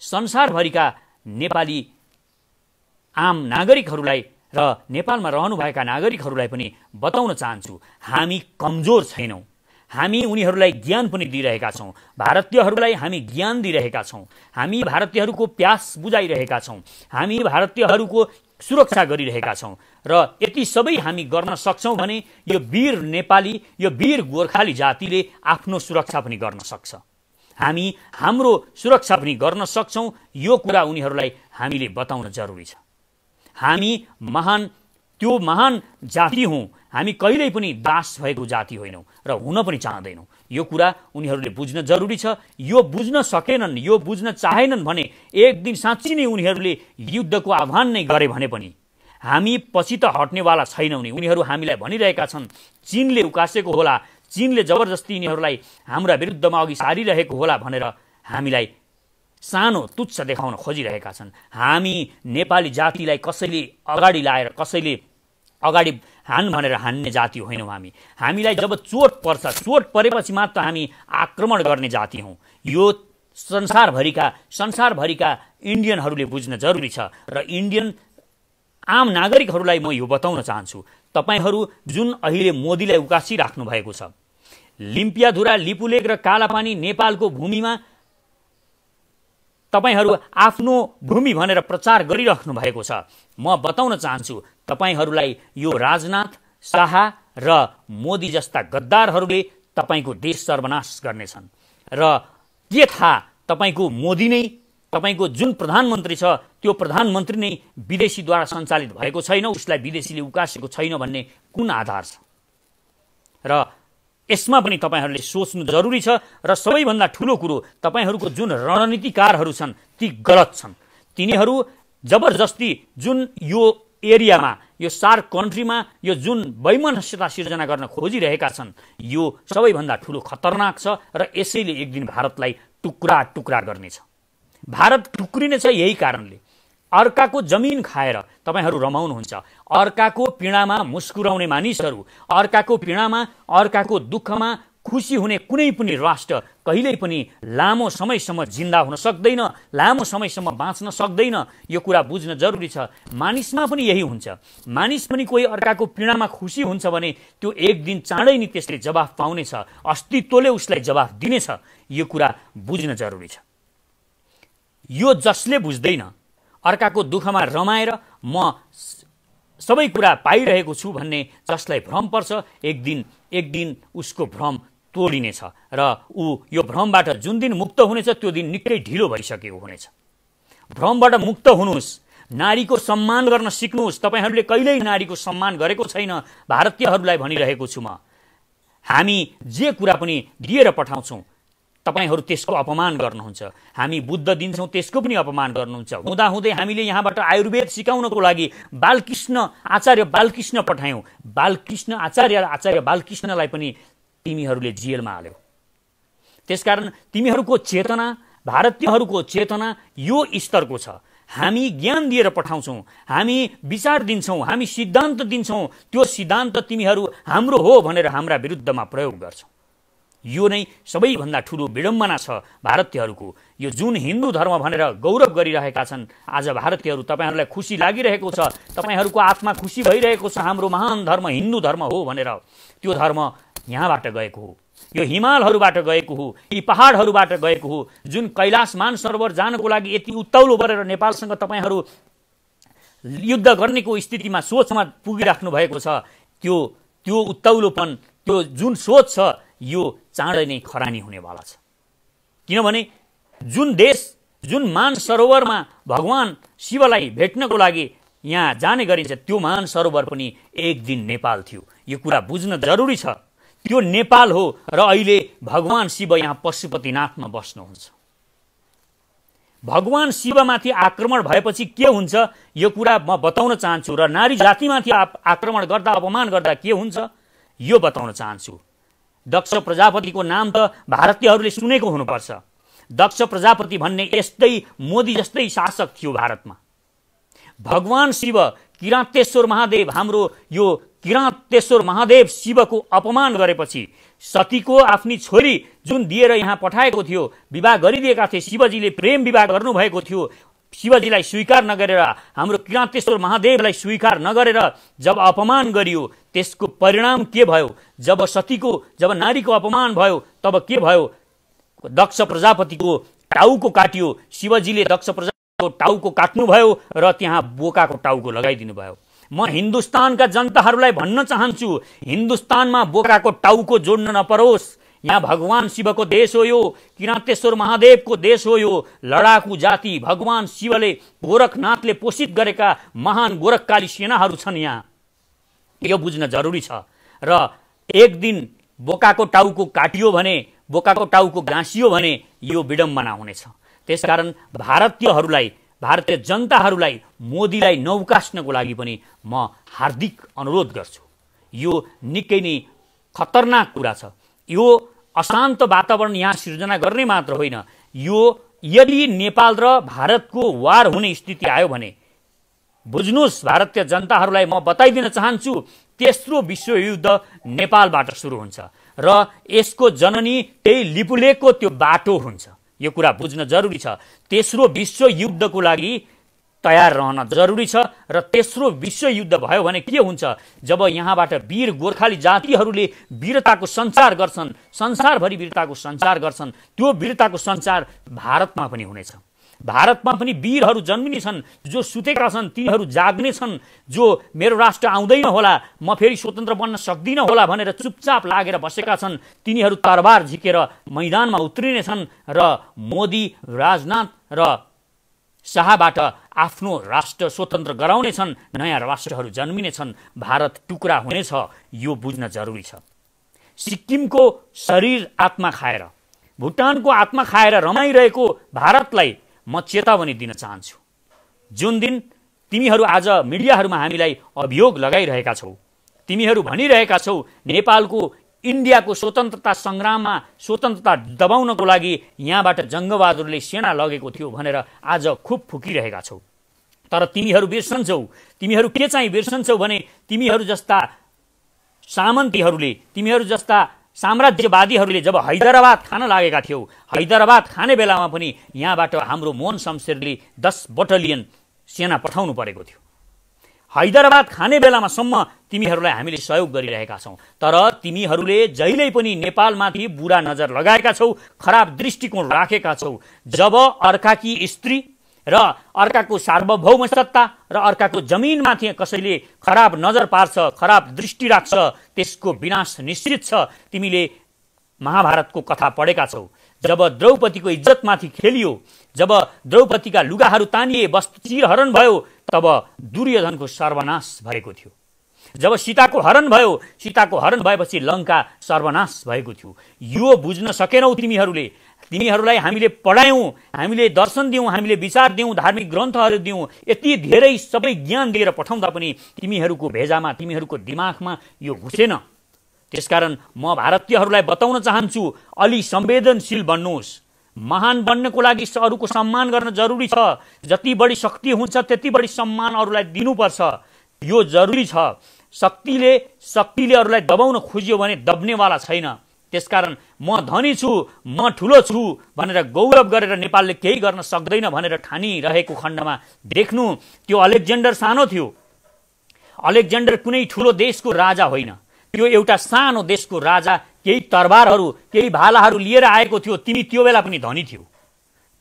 संसारभरिका नेपाली आम नागरिकहरूलाई र नेपालमा रहनुभएका नागरिकहरूलाई पनि बताउन चाहन्छु, हामी कमजोर छैनौँ, हामी उनीहरूलाई ज्ञान पनि दिइरहेका छौँ, भारतीयहरूलाई हामी ज्ञान दिइरहेका छौँ, हामी भारतीयहरूको प्यास बुझाइरहेका छौँ, हामी भारतीयहरूको सुरक्षा गरिरहेका छौँ र यति सबै हामी गर्न सक्छौँ भने यो वीर नेपाली, यो वीर गोर्खाली जातिले आफ्नो सुरक्षा पनि गर्न सक्छ, हामी हाम्रो सुरक्षा पनि गर्न सक्छौँ। यो कुरा उनीहरूलाई हामीले बताउन जरुरी छ। हामी त्यो महान जाति हौँ, हामी कहिल्यै पनि दास भएको जाति होइनौँ र हुन पनि चाहँदैनौँ। यो कुरा उनीहरूले बुझ्न जरुरी छ। यो बुझ्न सकेनन्, यो बुझ्न चाहेनन् भने एक दिन साँच्चै नै उनीहरूले युद्धको आह्वान नै गरे भने पनि हामी पछि त हट्नेवाला छैनौँ नि। उनीहरू हामीलाई भनिरहेका छन् चीनले उकासेको होला, चीनले जबरजस्ती यिनीहरूलाई हाम्रा विरुद्धमा अघि सारिरहेको होला भनेर हामीलाई सानो तुच्छ देखाउन खोजिरहेका छन्। हामी नेपाली जातिलाई कसैले अगाडि लाएर कसैले अगाडि हान भनेर हान्ने जाति होइनौँ। हामीलाई जब चोट पर्छ, चोट परेपछि मात्र हामी आक्रमण गर्ने जाति हौँ। यो संसारभरिका इन्डियनहरूले बुझ्न जरुरी छ र इन्डियन आम नागरिकहरूलाई म यो बताउन चाहन्छु, तपाईहरू जुन अहिले मोदीलाई उकासिराख्नु भएको छ, लिम्पियाधुरा, लिपुलेक र कालापानी नेपालको भूमिमा तपाईहरू आफ्नो भूमि भनेर प्रचार गरिराख्नु भएको छ। म बताउन चाहन्छु तपाईहरूलाई यो राजनाथ, शाह र मोदी जस्ता गद्दारहरूले तपाईको देश सर्वनाश गर्नेछन् र के थाहा तपाईको मोदी नै, तपाईको जुन प्रधानमन्त्री छ त्यो प्रधानमन्त्री नै विदेशीद्वारा सञ्चालित भएको छैन, उसलाई विदेशीले उकासेको छैन भन्ने कुन आधार छ? र यसमा पनि तपाईहरूले सोच्नु जरुरी छ। र सबैभन्दा ठुलो कुरो, तपाईहरूको जुन रणनीतिकारहरू छन् ती गलत छन्। तिनीहरू जबरजस्ती जुन यो एरियामा, यो सार्क कन्ट्रीमा यो जुन वैमनस्यता सिर्जना गर्न खोजिरहेका छन्, यो सबैभन्दा ठुलो खतरनाक छ र यसैले एक दिन भारतलाई टुक्रा टुक्रा गर्नेछ। भारत टुक्रिनेछ यही कारणले। अर्काको जमिन खाएर तपाईहरू रमाउनुहुन्छ, अर्काको पीडामा मुस्कुराउने मानिसहरू, अर्काको पीडामा, अर्काको दुःखमा खुसी हुने कुनै पनि राष्ट्र कहिल्यै पनि लामो समयसम्म जिन्दा हुन सक्दैन, लामो समयसम्म बाँच्न सक्दैन। यो कुरा बुझ्न जरुरी छ। मानिसमा पनि यही हुन्छ। मानिस पनि कोही अर्काको पीडामा खुसी हुन्छ भने त्यो एक दिन चाँडै नै त्यसले जवाफ पाउनेछ, अस्तित्वले उसलाई जवाफ दिनेछ। यो कुरा बुझ्न जरुरी छ। यो जसले बुझ्दैन, अर्काको दुःखमा रमाएर म सबै कुरा पाइरहेको छु भन्ने जसलाई भ्रम पर्छ, एक दिन उसको भ्रम तोडिनेछ र ऊ यो भ्रमबाट जुन दिन मुक्त हुनेछ त्यो दिन निकै ढिलो भइसकेको हुनेछ। भ्रमबाट मुक्त हुनुहोस्, नारीको सम्मान गर्न सिक्नुहोस्। तपाईहरूले कहिल्यै नारीको सम्मान गरेको छैन। भारतीयहरूलाई भनिरहेको छु म, हामी जे कुरा पनि दिएर पठाउँछौँ तपाईहरू त्यसको अपमान गर्नुहुन्छ। हामी बुद्ध दिन्छौँ त्यसको पनि अपमान गर्नुहुन्छ। हुँदाहुँदै हामीले यहाँबाट आयुर्वेद सिकाउनको लागि आचार्य बालकृष्ण पठायौँ। आचार्य बालकृष्णलाई पनि तिमीहरूले जेलमा हाल्यौ। त्यसकारण तिमीहरूको चेतना, भारतीयहरूको चेतना यो स्तरको छ। हामी ज्ञान दिएर पठाउँछौँ, हामी विचार दिन्छौँ, हामी सिद्धान्त दिन्छौँ। त्यो सिद्धान्त तिमीहरू हाम्रो हो भनेर हाम्रा विरुद्धमा प्रयोग गर्छौ। यो नै सबैभन्दा ठुलो विडम्बना छ भारतीयहरूको। यो जुन हिन्दू धर्म भनेर गौरव गरिरहेका छन् आज भारतीयहरू, तपाईहरूलाई खुसी लागिरहेको छ, तपाईहरूको आत्मा खुसी भइरहेको छ हाम्रो महान धर्म हिन्दू धर्म हो भनेर, त्यो धर्म यहाँबाट गएको हो, यो हिमालहरूबाट गएको हो, यी पहाडहरूबाट गएको हो। जुन कैलाश मानसरोवर जानको लागि यति उत्ताउलो गरेर नेपालसँग तपाईहरू युद्ध गर्नेको स्थितिमा सोचमा पुगिराख्नु भएको छ, त्यो उत्ताउलोपन, त्यो जुन सोच छ यो चाँडै नै खरानी हुनेवाला छ। किनभने जुन देश, जुन मानसरोवरमा भगवान शिवलाई भेट्नको लागि यहाँ जाने गरिन्छ त्यो मानसरोवर पनि एक दिन नेपाल थियो। यो कुरा बुझ्न जरुरी छ। त्यो नेपाल हो र अहिले भगवान शिव यहाँ पशुपतिनाथमा बस्नुहुन्छ। भगवान शिवमाथि आक्रमण भएपछि के हुन्छ यो कुरा म बताउन चाहन्छु र नारी जातिमाथि आक्रमण गर्दा, अपमान गर्दा के हुन्छ यो बताउन चाहन्छु। दक्ष प्रजापतिको नाम त भारतीयहरूले सुनेको हुनुपर्छ। दक्ष प्रजापति भन्ने यस्तै मोदी जस्तै शासक थियो भारतमा। भगवान शिव किरातेश्वर महादेव, हाम्रो यो किरातेश्वर महादेव शिवको अपमान गरेपछि सतीको आफ्नी छोरी जुन दिएर यहाँ पठाएको थियो, विवाह गरिदिएका थिए, शिवजीले प्रेम विवाह गर्नुभएको थियो, शिवजीलाई स्वीकार नगरेर, हाम्रो किरातेश्वर महादेवलाई स्वीकार नगरेर जब अपमान गरियो त्यसको परिणाम के भयो? जब नारीको अपमान भयो तब के भयो? दक्ष प्रजापतिको टाउको काटियो। शिवजीले दक्ष प्रजापतिको टाउको काट्नुभयो र त्यहाँ बोकाको टाउको लगाइदिनु भयो। म हिन्दुस्तानका जनताहरूलाई भन्न चाहन्छु, हिन्दुस्तानमा बोकाको टाउको जोड्न नपरोस्। यहाँ भगवान शिवको देश हो, यो किरातेश्वर महादेवको देश हो, यो लडाकु जाति भगवान शिवले, गोरखनाथले पोषित गरेका महान गोरखकाली सेनाहरू छन् यहाँ। यो बुझ्न जरुरी छ। र एक दिन बोकाको टाउको काटियो भने, बोकाको टाउको गाँसियो भने यो विडम्बना हुनेछ। त्यसकारण भारतीयहरूलाई, भारतीय जनताहरूलाई मोदीलाई नौकास्नको लागि पनि म हार्दिक अनुरोध गर्छु। यो निकै नै खतरनाक कुरा छ। यो अशान्त वातावरण यहाँ सिर्जना गर्ने मात्र होइन, यो यदि नेपाल र भारतको वार हुने स्थिति आयो भने बुझ्नुहोस्, भारतीय जनताहरूलाई म बताइदिन चाहन्छु, तेस्रो विश्वयुद्ध नेपालबाट सुरु हुन्छ र यसको जननी त्यही लिपुलेखको त्यो बाटो हुन्छ। यो कुरा बुझ्न जरुरी छ। तेस्रो विश्वयुद्धको लागि तयार रहन जरुरी छ र तेस्रो विश्वयुद्ध भयो भने के हुन्छ? जब यहाँबाट वीर गोर्खाली जातिहरूले वीरताको सञ्चार गर्छन्, संसारभरि वीरताको सञ्चार गर्छन्, त्यो वीरताको सञ्चार भारतमा पनि हुनेछ। भारतमा पनि वीरहरू जन्मिनेछन्, जो सुतेका छन् तिनीहरू जाग्नेछन्, जो मेरो राष्ट्र आउँदैन होला, म फेरि स्वतन्त्र बन्न सक्दिन होला भनेर चुपचाप लागेर बसेका छन्, तिनीहरू तरबार झिकेर मैदानमा उत्रिनेछन् र मोदी, राजनाथ र शाहबाट आफ्नो राष्ट्र स्वतन्त्र गराउनेछन्, नयाँ राष्ट्रहरू जन्मिनेछन्, भारत टुक्रा हुनेछ। यो बुझ्न जरुरी छ। सिक्किमको शरीर आत्मा खाएर, भुटानको आत्मा खाएर रमाइरहेको भारतलाई म चेतावनी दिन चाहन्छु। जुन दिन तिमीहरू आज मिडियाहरूमा हामीलाई अभियोग लगाइरहेका छौ, तिमीहरू भनिरहेका छौ नेपालको, इन्डियाको स्वतन्त्रता सङ्ग्राममा स्वतन्त्रता दबाउनको लागि यहाँबाट जङ्गबहादुरले सेना लगेको थियो भनेर आज खुब फुकिरहेका छौ। तर तिमीहरू बिर्सन्छौ। तिमीहरू के चाहिँ बिर्सन्छौ भने तिमीहरू जस्ता सामन्तीहरूले, तिमीहरू जस्ता साम्राज्यवादीहरूले जब हैदराबाद खान लागेका थियौ, हैदराबाद खाने बेलामा पनि यहाँबाट हाम्रो मोहन शमशेरले 10 बटालियन सेना पठाउनु परेको थियो। हैदराबाद खाने बेलामासम्म तिमीहरूलाई हामीले सहयोग गरिरहेका छौँ। तर तिमीहरूले जहिल्यै पनि नेपालमाथि बुरा नजर लगाएका छौ, खराब दृष्टिकोण राखेका छौ। जब अर्काकी स्त्री र अर्काको सार्वभौम सत्ता र अर्काको जमिनमाथि कसैले खराब नजर पार्छ, खराब दृष्टि राख्छ, त्यसको विनाश निश्चित छ। तिमीले महाभारतको कथा पढेका छौ। जब द्रौपदीको इज्जतमाथि खेलियो, जब द्रौपदीका लुगाहरू तानिए, वस्त्र चिरहरण भयो, तब दुर्योधनको सर्वनाश भएको थियो। जब सीताको हरण भयो, सीताको हरण भएपछि लङ्का सर्वनाश भएको थियो। यो बुझ्न सकेनौ तिमीहरूले। तिमीहरूलाई हामीले पढायौँ, हामीले दर्शन दियौँ, हामीले विचार दियौँ, धार्मिक ग्रन्थहरू दियौँ, यति धेरै सबै ज्ञान दिएर पठाउँदा पनि तिमीहरूको भेजामा, तिमीहरूको दिमागमा यो घुसेन। त्यसकारण म भारतीयहरूलाई बताउन चाहन्छु, अलि संवेदनशील बन्नुहोस्। महान बन्नको लागि अरूको सम्मान गर्न जरुरी छ। जति बढी शक्ति हुन्छ त्यति बढी सम्मान अरूलाई दिनुपर्छ। यो जरुरी छ। शक्तिले अरूलाई दबाउन खोज्यो भने दब्नेवाला छैन। त्यसकारण म धनी छु, म ठुलो छु भनेर गौरव गरेर नेपालले केही गर्न सक्दैन भनेर ठानिरहेको खण्डमा देख्नु, त्यो अलेक्जेन्डर सानो थियो। अलेक्जेन्डर कुनै ठुलो देशको राजा होइन, त्यो एउटा सानो देशको राजा, केही तरबारहरू केही भालाहरू लिएर आएको थियो। तिमी त्यो बेला पनि धनी थियो,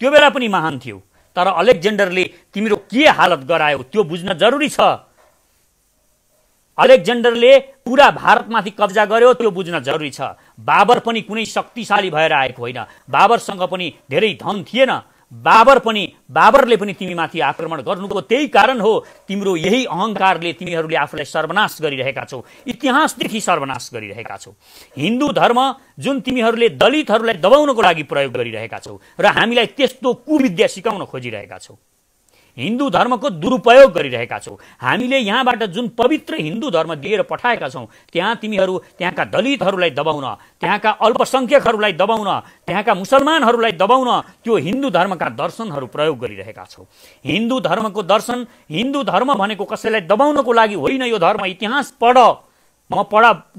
त्यो बेला पनि महान थियो, तर अलेक्जेन्डरले तिम्रो के हालत गरायो त्यो बुझ्न जरुरी छ। अलेक्जेन्डरले पूरा भारतमाथि कब्जा गर्यो त्यो बुझ्न जरुरी छ। बाबर पनि कुनै शक्तिशाली भएर आएको होइन, बाबरसँग पनि धेरै धन थिएन। बाबरले पनि तिमीमाथि आक्रमण गर्नुको त्यही कारण हो। तिम्रो यही अहंकारले तिमीहरूले आफूलाई सर्वनाश गरिरहेका छौ, इतिहासदेखि सर्वनाश गरिरहेका छौ। हिन्दू धर्म जुन तिमीहरूले दलितहरूलाई दबाउनको लागि प्रयोग गरिरहेका छौ र हामीलाई त्यस्तो कुविद्या सिकाउन खोजिरहेका छौ, हिन्दू धर्मको दुरुपयोग गरिरहेका छौ। हामीले यहाँबाट जुन पवित्र हिन्दू धर्म दिएर पठाएका छौं, त्यहाँ तिमीहरू त्यहाँका दलितहरूलाई दबाउन, त्यहाँका अल्पसंख्यकहरूलाई दबाउन, त्यहाँका मुसलमानहरूलाई दबाउन त्यो हिन्दू धर्मका दर्शनहरू प्रयोग गरिरहेका छौ। हिन्दू धर्मको दर्शन, हिन्दू धर्म भनेको कसैलाई दबाउनको लागि होइन। यो धर्म इतिहास पढ, म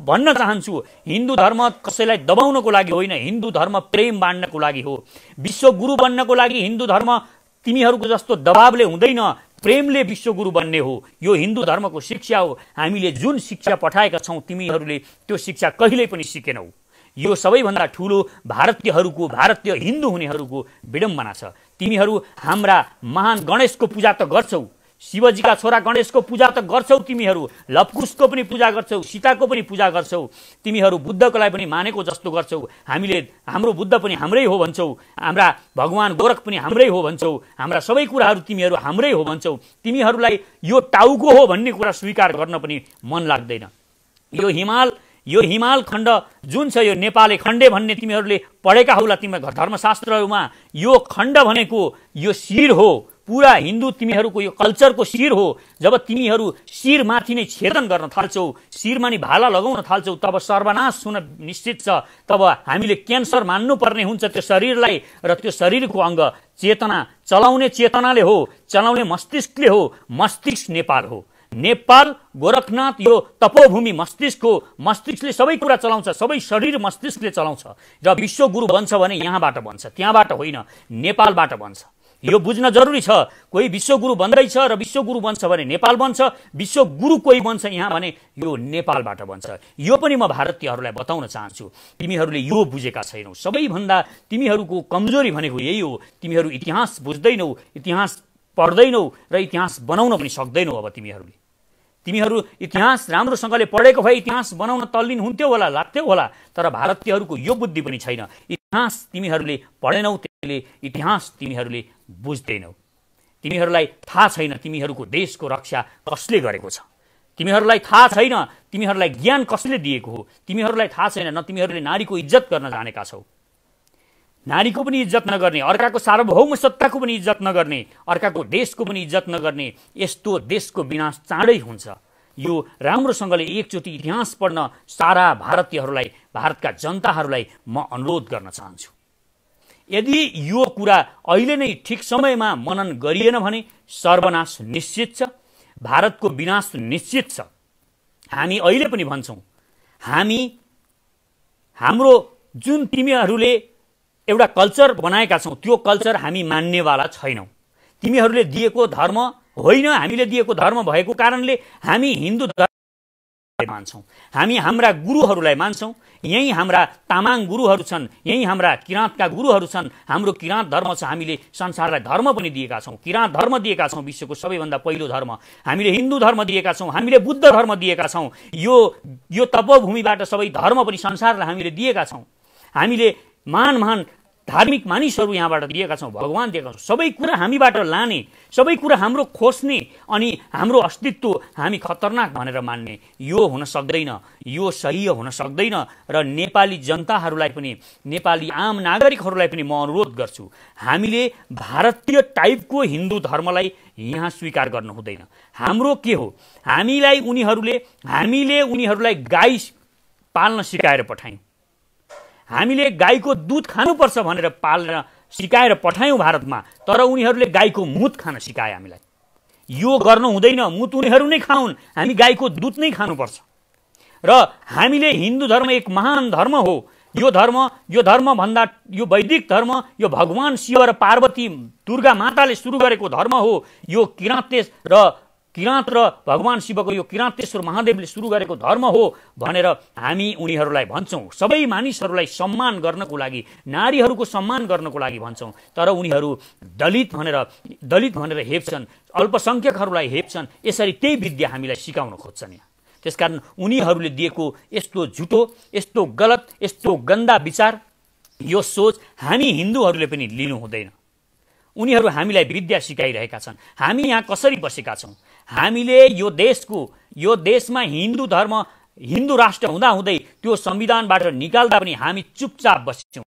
भन्न चाहन्छु, हिन्दू धर्म कसैलाई दबाउनको लागि होइन, हिन्दू धर्म प्रेम बाँड्नको लागि हो। विश्वगुरु बन्नको लागि हिन्दू धर्म तिमीहरूको जस्तो दबावले हुँदैन, प्रेमले विश्वगुरु बन्ने हो। यो हिन्दू धर्मको शिक्षा हो। हामीले जुन शिक्षा पठाएका छौं तिमीहरूले त्यो शिक्षा कहिल्यै पनि सिकेनौ। यो सबैभन्दा ठूलो भारतीय हिन्दू हुनेहरूको विडम्बना छ। तिमीहरू हाम्रा महान गणेशको पूजा त गर्छौ, शिवजीका छोरा गणेशको पूजा त गर्छौ, तिमीहरू लवकुशको पनि पूजा गर्छौ, सीताको पनि पूजा गर्छौ, तिमीहरू बुद्धकोलाई पनि मानेको जस्तो गर्छौ। हाम्रो बुद्ध पनि हाम्रै हो भन्छौ, हाम्रा भगवान गोरख पनि हाम्रै हो भन्छौ, हाम्रा सबै कुराहरू तिमीहरू हाम्रै हो भन्छौ। तिमीहरूलाई यो टाउको हो भन्ने कुरा स्वीकार गर्न पनि मन लाग्दैन। यो हिमाल खण्ड जुन छ, यो नेपाली खण्डे भन्ने तिमीहरूले पढेका होला तिम्रो धर्मशास्त्रहरूमा। यो खण्ड भनेको यो शिर हो, पूरा हिन्दू तिमीहरूको यो कल्चरको शिर हो। जब तिमीहरू शिरमाथि नै छेदन गर्न थाल्छौ, शिरमा नै भाला लगाउन थाल्छौ, तब सर्वनाश हुन निश्चित छ। तब हामीले क्यान्सर मान्नुपर्ने हुन्छ त्यो शरीरलाई, र त्यो शरीरको अङ्ग चेतना चलाउने चेतनाले हो, चलाउने मस्तिष्कले हो। मस्तिष्क नेपाल हो। नेपाल गोरखनाथ यो तपोभूमि मस्तिष्क हो। मस्तिष्कले सबै कुरा चलाउँछ, सबै शरीर मस्तिष्कले चलाउँछ। र विश्वगुरु बन्छ भने यहाँबाट बन्छ, त्यहाँबाट होइन, नेपालबाट बन्छ। यो बुझ्न जरुरी छ। कोही विश्वगुरु बन्दैछ र विश्वगुरु बन्छ भने नेपाल बन्छ, विश्वगुरु कोही बन्छ यहाँ भने यो नेपालबाट बन्छ। यो पनि म भारतीयहरूलाई बताउन चाहन्छु, तिमीहरूले यो बुझेका छैनौ। सबैभन्दा तिमीहरूको कमजोरी भनेको यही हो, तिमीहरू इतिहास बुझ्दैनौ, इतिहास पढ्दैनौ र इतिहास बनाउन पनि सक्दैनौ। अब तिमीहरू इतिहास राम्रोसँगले पढेको भए इतिहास बनाउन तल्लीन हुन्थ्यौ होला, लाग्थ्यौ होला, तर भारतीयहरूको यो बुद्धि पनि छैन। इतिहास तिमीहरूले पढेनौ, त्यसले इतिहास तिमीहरूले बुझ्दैनौ। तिमीहरूलाई थाहा छैन तिमीहरूको देशको रक्षा कसले गरेको छ, तिमीहरूलाई थाहा छैन तिमीहरूलाई ज्ञान कसले दिएको हो, तिमीहरूलाई थाहा छैन न तिमीहरूले नारीको इज्जत गर्न जानेका छौ। नारीको पनि इज्जत नगर्ने, अर्काको सार्वभौम सत्ताको पनि इज्जत नगर्ने, अर्काको देशको पनि इज्जत नगर्ने, यस्तो देशको विनाश चाँडै हुन्छ। यो राम्रोसँगले एकचोटि इतिहास पढ्न सारा भारतीयहरूलाई, भारतका जनताहरूलाई म अनुरोध गर्न चाहन्छु। यदि यो कुरा अहिले नै ठिक समयमा मनन गरिएन भने सर्वनाश निश्चित छ, भारतको विनाश निश्चित छ। हामी अहिले पनि भन्छौं, हाम्रो जुन तिमीहरूले एउटा कल्चर बनाएका छौं, त्यो कल्चर हामी मान्नेवाला छैनौं। तिमीहरूले दिएको धर्म होइन, हामीले दिएको धर्म भएको कारणले हामी हिन्दू धर्म मान्छौं, हामी हाम्रा गुरुहरूलाई मान्छौं। यही हाम्रा तामाङ गुरुहरू छन्, यही हाम्रा किराँतका गुरुहरू छन्। हाम्रो किराँत धर्म छ, हामीले संसारलाई धर्म पनि दिएका छौं, किराँत धर्म दिएका छौं, विश्वको सबैभन्दा पहिलो धर्म। हामीले हिन्दू धर्म दिएका छौं, हामीले बुद्ध धर्म दिएका छौं। यो तपोभूमिबाट सबै धर्म पनि संसारलाई हामीले दिएका छौं। हामीले महान धार्मिक मानिसहरू यहाँबाट दिएका छौं, भगवान दिएका छौं। सबै कुरा हामीबाट लाने, सबै कुरा हाम्रो खोज्ने, अनि हाम्रो अस्तित्व हामी खतरनाक भनेर मान्ने, यो हुन सक्दैन, यो सही हुन सक्दैन। र नेपाली जनताहरूलाई पनि, नेपाली आम नागरिकहरूलाई पनि म अनुरोध गर्छु, हामीले भारतीय टाइपको हिन्दू धर्मलाई यहाँ स्वीकार गर्नु हुँदैन। हाम्रो के हो, हामीले उनीहरूलाई गाई पाल्न सिकाएर पठायौं, हामीले गाईको दुध खानुपर्छ भनेर पाल्न सिकाएर पठायौं भारतमा, तर उनीहरूले गाईको मुत खान सिकाए हामीलाई। यो गर्नु हुँदैन, मुत उनीहरू नै खाउन्, हामी गाईको दुध नै खानुपर्छ। र हामीले हिन्दू धर्म एक महान धर्म हो, यो धर्म भन्दा यो वैदिक धर्म, यो भगवान शिव र पार्वती दुर्गा माताले सुरु गरेको धर्म हो, यो किराँत र भगवान शिवको यो किराँतेश्वर महादेवले सुरु गरेको धर्म हो भनेर हामी उनीहरूलाई भन्छौँ। सबै मानिसहरूलाई सम्मान गर्नको लागि, नारीहरूको सम्मान गर्नको लागि भन्छौँ। तर उनीहरू दलित भनेर हेप्छन्, अल्पसङ्ख्यकहरूलाई हेप्छन्। यसरी त्यही विद्या हामीलाई सिकाउन खोज्छन् यहाँ। त्यसकारण उनीहरूले दिएको यस्तो झुटो, यस्तो गलत, यस्तो गन्दा विचार, यो सोच हामी हिन्दूहरूले पनि लिनु हुँदैन। उनीहरू हामीलाई विद्या सिकाइरहेका छन्। हामी यहाँ कसरी बसेका छौँ? हामीले यो देशमा हिन्दू धर्म, हिन्दू राष्ट्र हुँदाहुँदै त्यो संविधानबाट निकाल्दा पनि हामी चुपचाप बस्छौँ।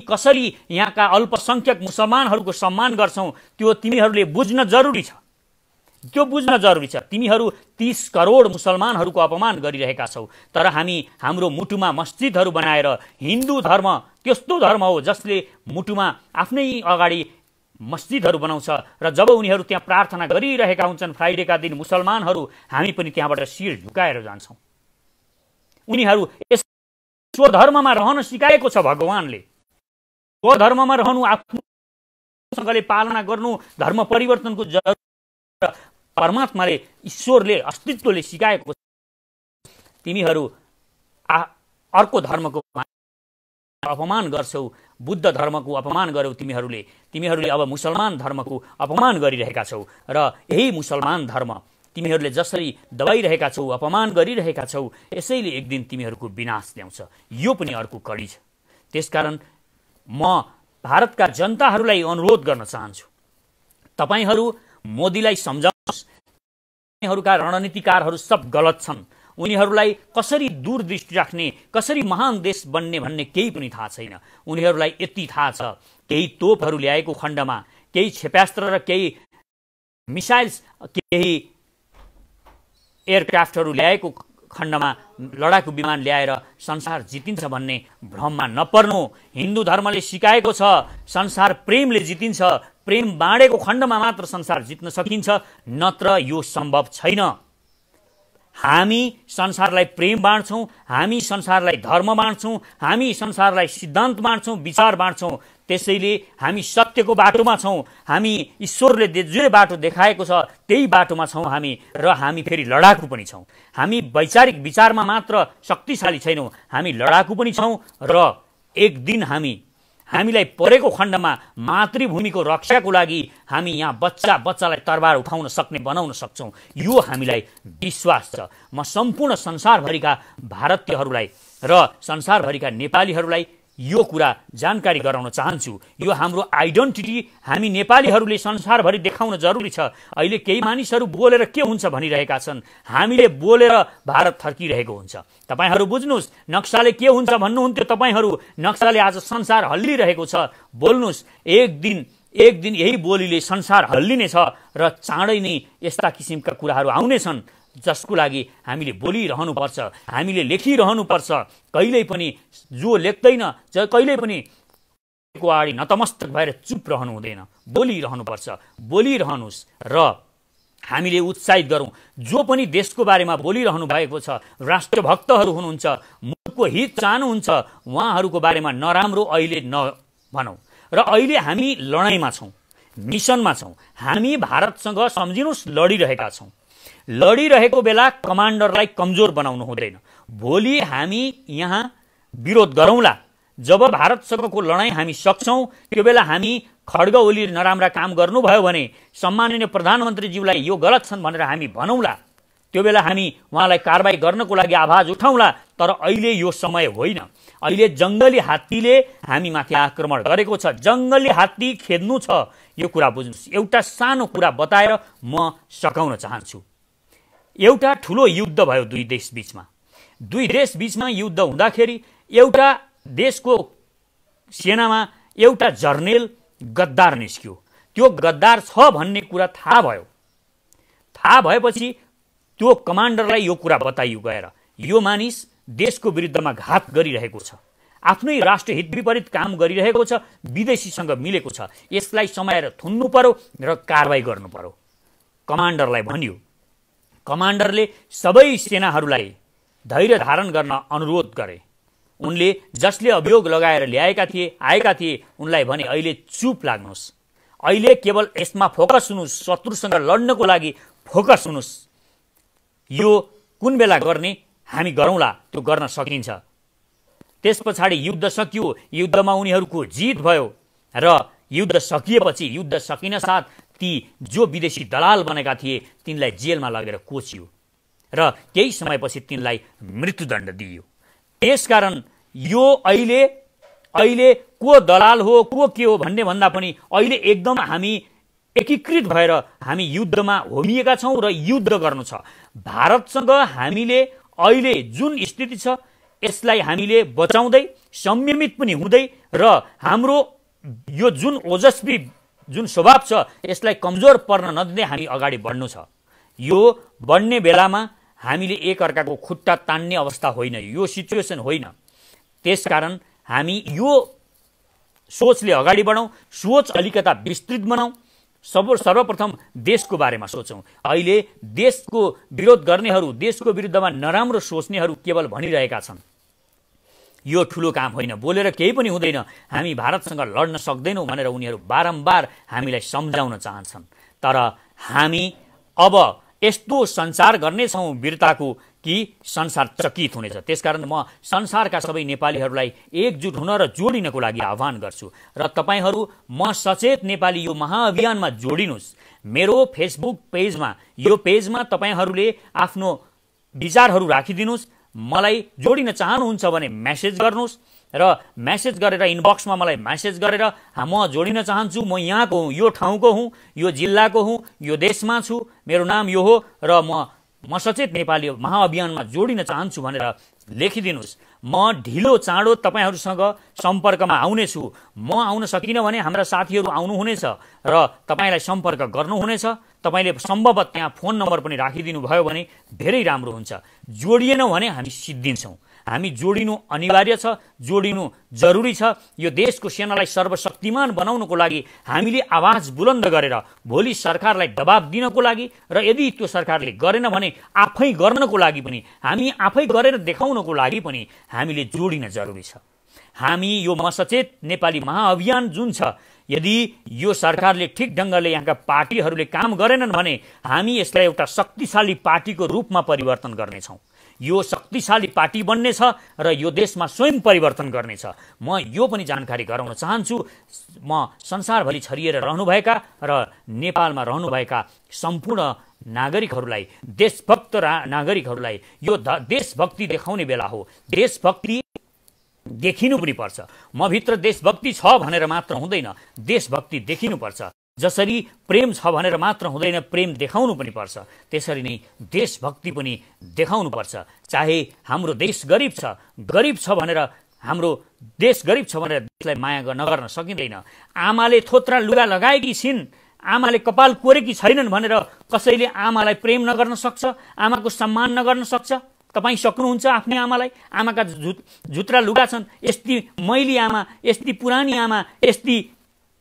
कसरी यहाँका अल्पसङ्ख्यक मुसलमानहरूको सम्मान गर्छौँ त्यो तिमीहरूले बुझ्न जरुरी छ। तिमीहरू 30 करोड मुसलमानहरूको अपमान गरिरहेका छौ। तर हाम्रो मुटुमा मस्जिदहरू बनाएर, हिन्दू धर्म त्यस्तो धर्म हो जसले मुटुमा आफ्नै अगाडि मस्जिदहरू बनाउँछ र जब उनीहरू त्यहाँ प्रार्थना गरिरहेका हुन्छन् फ्राइडेका दिन, मुसलमानहरू हामी पनि त्यहाँबाट शिर झुकाएर जान्छौँ। उनीहरू स्वधर्ममा रहन सिकाएको छ भगवानले। स्वधर्ममा रहनु, आफ्नोसँगले पालना गर्नु, धर्म परिवर्तनको जरुरत परमात्माले, ईश्वरले, अस्तित्वले सिकाएको छ। तिमीहरू अर्को धर्मको अपमान गर्छौ, बुद्ध धर्मको अपमान गर्यौ तिमीहरूले अब मुसलमान धर्मको अपमान गरिरहेका छौ। र यही मुसलमान धर्म तिमीहरूले जसरी दबाइरहेका छौ, अपमान गरिरहेका छौ, यसैले एक दिन तिमीहरूको विनाश ल्याउँछ। यो पनि अर्को कडी छ। त्यसकारण म भारतका जनताहरूलाई अनुरोध गर्न चाहन्छु, तपाईहरू मोदीलाई सम्झाउनुहोस्। उनीहरूका रणनीतिकारहरू सब गलत छन्। उनीहरूलाई कसरी दूरदृष्टि राख्ने, कसरी महान देश बन्ने भन्ने केही पनि थाहा छैन। उनीहरूलाई यति थाहा छ, केही तोपहरू ल्याएको खण्डमा, केही क्षेप्यास्त्र र केही मिसाइल्स, केही एयरक्राफ्टहरू ल्याएको खण्डमा, लडाकु विमान ल्याएर संसार जितिन्छ भन्ने भ्रममा नपर्नु। हिन्दू धर्मले सिकाएको छ संसार प्रेमले जितिन्छ। प्रेम बाँडेको खण्डमा मात्र संसार जित्न सकिन्छ, नत्र यो सम्भव छैन। हामी संसारलाई प्रेम बाँड्छौँ, हामी संसारलाई धर्म बाँड्छौँ, हामी संसारलाई सिद्धान्त बाँड्छौँ, विचार बाँड्छौँ। त्यसैले हामी सत्यको बाटोमा छौँ। हामी ईश्वरले जे बाटो देखाएको छ त्यही बाटोमा छौँ हामी। र हामी फेरि लडाकु पनि छौँ। हामी वैचारिक विचारमा मात्र शक्तिशाली छैनौँ, हामी लडाकु पनि छौँ। र एक दिन हामीलाई परेको खण्डमा मातृभूमिको रक्षाको लागि हामी यहाँ बच्चालाई तरबार उठाउन सक्ने बनाउन सक्छौँ। यो हामीलाई विश्वास छ। म सम्पूर्ण संसारभरिका भारतीयहरूलाई र संसारभरिका नेपालीहरूलाई यो कुरा जानकारी गराउन चाहन्छु। यो हाम्रो आइडेन्टिटी हामी नेपालीहरूले संसारभरि देखाउन जरुरी छ। अहिले केही मानिसहरू बोलेर के हुन्छ भनिरहेका छन्, हामीले बोलेर भारत थर्किरहेको हुन्छ। तपाईहरू बुझ्नुस्, नक्साले के हुन्छ भन्नुहुन्थ्यो तपाईहरू, नक्साले आज संसार हल्लिरहेको छ। बोल्नुस्, एक दिन यही बोलीले संसार हल्लिने छ र चाँडै नै यस्ता किसिमका कुराहरू आउनेछन् जसको लागि हामीले बोलिरहनुपर्छ, हामीले लेखिरहनुपर्छ। कहिल्यै पनि जो लेख्दैन, कहिल्यै पनि को अगाडि नतमस्तक भएर चुप रहनु हुँदैन, बोलिरहनुपर्छ। बोलिरहनुहोस् र हामीले उत्साहित गरौँ। जो पनि देशको बारेमा बोलिरहनु भएको छ, राष्ट्रभक्तहरू हुनुहुन्छ, मुलुकको हित चाहनुहुन्छ, उहाँहरूको बारेमा नराम्रो अहिले नभनौँ। र अहिले हामी लडाइँमा छौँ, मिसनमा छौँ। हामी भारतसँग सम्झिनुहोस् लडिरहेका छौँ। लडिरहेको बेला कमान्डरलाई कमजोर बनाउनु हुँदैन। भोलि हामी यहाँ विरोध गरौँला। जब भारतसँगको लडाइँ हामी सक्छौँ त्यो बेला हामी खड्ग ओली नराम्रा काम गर्नुभयो भने सम्माननीय प्रधानमन्त्रीज्यूलाई यो गलत छन् भनेर हामी भनौँला। त्यो बेला हामी उहाँलाई कारबाही गर्नको लागि आवाज उठाउँला। तर अहिले यो समय होइन। अहिले जङ्गली हात्तीले हामीमाथि आक्रमण गरेको छ। जङ्गली हात्ती खेद्नु छ, यो कुरा बुझ्नुहोस्। एउटा सानो कुरा बताएर म सकाउन चाहन्छु। एउटा ठुलो युद्ध भयो दुई देश बीचमा युद्ध हुँदाखेरि एउटा देशको सेनामा एउटा जर्नेल गद्दार निस्क्यो। त्यो गद्दार छ भन्ने कुरा थाहा भयो। थाहा भएपछि त्यो कमान्डरलाई यो कुरा बताइयो गएर, यो मानिस देशको विरुद्धमा घात गरिरहेको छ, आफ्नै राष्ट्र हित विपरीत काम गरिरहेको छ, विदेशीसँग मिलेको छ, यसलाई समाएर थुन्नु पर्यो र कारबाही गर्नु पर्यो। कमान्डरलाई भनियो। कमान्डरले सबै सेनाहरूलाई धैर्य धारण गर्न अनुरोध गरे उनले जसले अभियोग लगाएर ल्याएका थिए आएका थिए उनलाई भने अहिले चुप लाग्नुहोस्, अहिले केवल यसमा फोकस हुनुहोस्, शत्रुसँग लड्नको लागि फोकस हुनुहोस्, यो कुन बेला गर्ने हामी गरौँला, त्यो गर्न सकिन्छ। त्यस पछाडि युद्ध सकियो, युद्धमा उनीहरूको जित भयो र युद्ध सकिएपछि युद्ध सकिन साथ ती जो विदेशी दलाल बनेका थिए तिनलाई जेलमा लगेर कोचियो र केही समयपछि तिनलाई मृत्युदण्ड दिइयो। त्यसकारण यो अहिले को दलाल हो को के हो भन्ने भन्दा पनि अहिले एकदम हामी एकीकृत भएर हामी युद्धमा होमिएका छौँ र युद्ध गर्नु छ। भारतसँग हामीले अहिले जुन स्थिति छ यसलाई हामीले बचाउँदै संयमित पनि हुँदै र हाम्रो यो जुन ओजस्वी जुन स्वभाव छ यसलाई कमजोर पर्न नदिँदै हामी अगाडि बढ्नु छ। यो बढ्ने बेलामा हामीले एकअर्काको खुट्टा तान्ने अवस्था होइन, यो सिचुएसन होइन। त्यसकारण हामी यो सोचले अगाडि बढौँ, सोच अलिकता विस्तृत बनाऊ। सर्वप्रथम देशको बारेमा सोचौँ। अहिले देशको विरोध गर्नेहरू, देशको विरुद्धमा नराम्रो सोच्नेहरू केवल भनिरहेका छन् यो ठुलो काम होइन, बोलेर केही पनि हुँदैन, हामी भारतसँग लड्न सक्दैनौँ भनेर उनीहरू बारम्बार हामीलाई सम्झाउन चाहन्छन्। तर हामी अब यस्तो सञ्चार गर्नेछौँ वीरताको कि संसार चकित हुनेछ। त्यसकारण म संसारका सबै नेपालीहरूलाई एकजुट हुन र जोडिनको लागि आह्वान गर्छु र तपाईहरू म सचेत नेपाली यो महाअभियानमा जोडिनुहोस्। मेरो फेसबुक पेजमा, यो पेजमा तपाईहरूले आफ्नो विचारहरू राखिदिनुहोस्। मलाई जोडिन चाहनुहुन्छ भने मेसेज गर्नुहोस् र मेसेज गरेर इनबक्समा मलाई मेसेज गरेर म जोडिन चाहन्छु, म यहाँको हुँ, यो ठाउँको हुँ, यो जिल्लाको हुँ, यो देशमा छु, मेरो नाम यो हो र म सचेत नेपाली महाअभियानमा जोडिन चाहन्छु भनेर लेखिदिनुहोस्। म ढिलो चाँडो तपाईहरूसँग सम्पर्कमा आउनेछु। म आउन सकिनँ भने हाम्रा साथीहरू आउनुहुनेछ र तपाईलाई सम्पर्क गर्नुहुनेछ। तपाईले सम्भवतः त्यहाँ फोन नम्बर पनि राखिदिनु भयो भने धेरै राम्रो हुन्छ। जोडिएनौँ भने हामी सिद्धिन्छौँ। हामी जोडिनु अनिवार्य छ, जोडिनु जरुरी छ। यो देशको सेनालाई सर्वशक्तिमान बनाउनको लागि हामीले आवाज बुलन्द गरेर भोलि सरकारलाई दबाब दिनको लागि र यदि त्यो सरकारले गरेन भने आफै गर्नको लागि पनि, हामी आफै गरेर देखाउनको लागि पनि हामीले जोडिन जरुरी छ। हामी यो सचेत नेपाली महाअभियान जुन छ, यदि यो सरकारले ठिक ढङ्गले यहाँका पार्टीहरूले काम गरेनन् भने हामी यसलाई एउटा शक्तिशाली पार्टीको रूपमा परिवर्तन गर्नेछौँ। यो शक्तिशाली पार्टी बन्नेछ र यो देशमा स्वयं परिवर्तन गर्नेछ। म यो पनि जानकारी गराउन चाहन्छु। म संसारभरि छरिएर रहनुभएका र नेपालमा रहनुभएका सम्पूर्ण नागरिकहरूलाई, देशभक्त नागरिकहरूलाई यो देशभक्ति देखाउने बेला हो। देशभक्ति देखिनु पनि पर्छ। म भित्र देशभक्ति छ भनेर मात्र हुँदैन, देशभक्ति देखिनुपर्छ। जसरी प्रेम छ भनेर मात्र हुँदैन, प्रेम देखाउनु पनि पर्छ। त्यसरी नै देशभक्ति पनि देखाउनु पर्छ। चाहे हाम्रो देश गरिब छ भनेर, हाम्रो देश गरिब छ भनेर देशलाई माया नगर्न सकिँदैन। आमाले थोत्रा लुगा लगाएकी छिन्, आमाले कपाल कोरेकी छैनन् भनेर कसैले आमालाई प्रेम नगर्न सक्छ, आमाको सम्मान नगर्न सक्छ? तपाईँ सक्नुहुन्छ आफ्नै आमालाई? आमाका झुत्रा लुगा छन्, यस्ती मैली आमा, यस्ती पुरानी आमा, यस्ती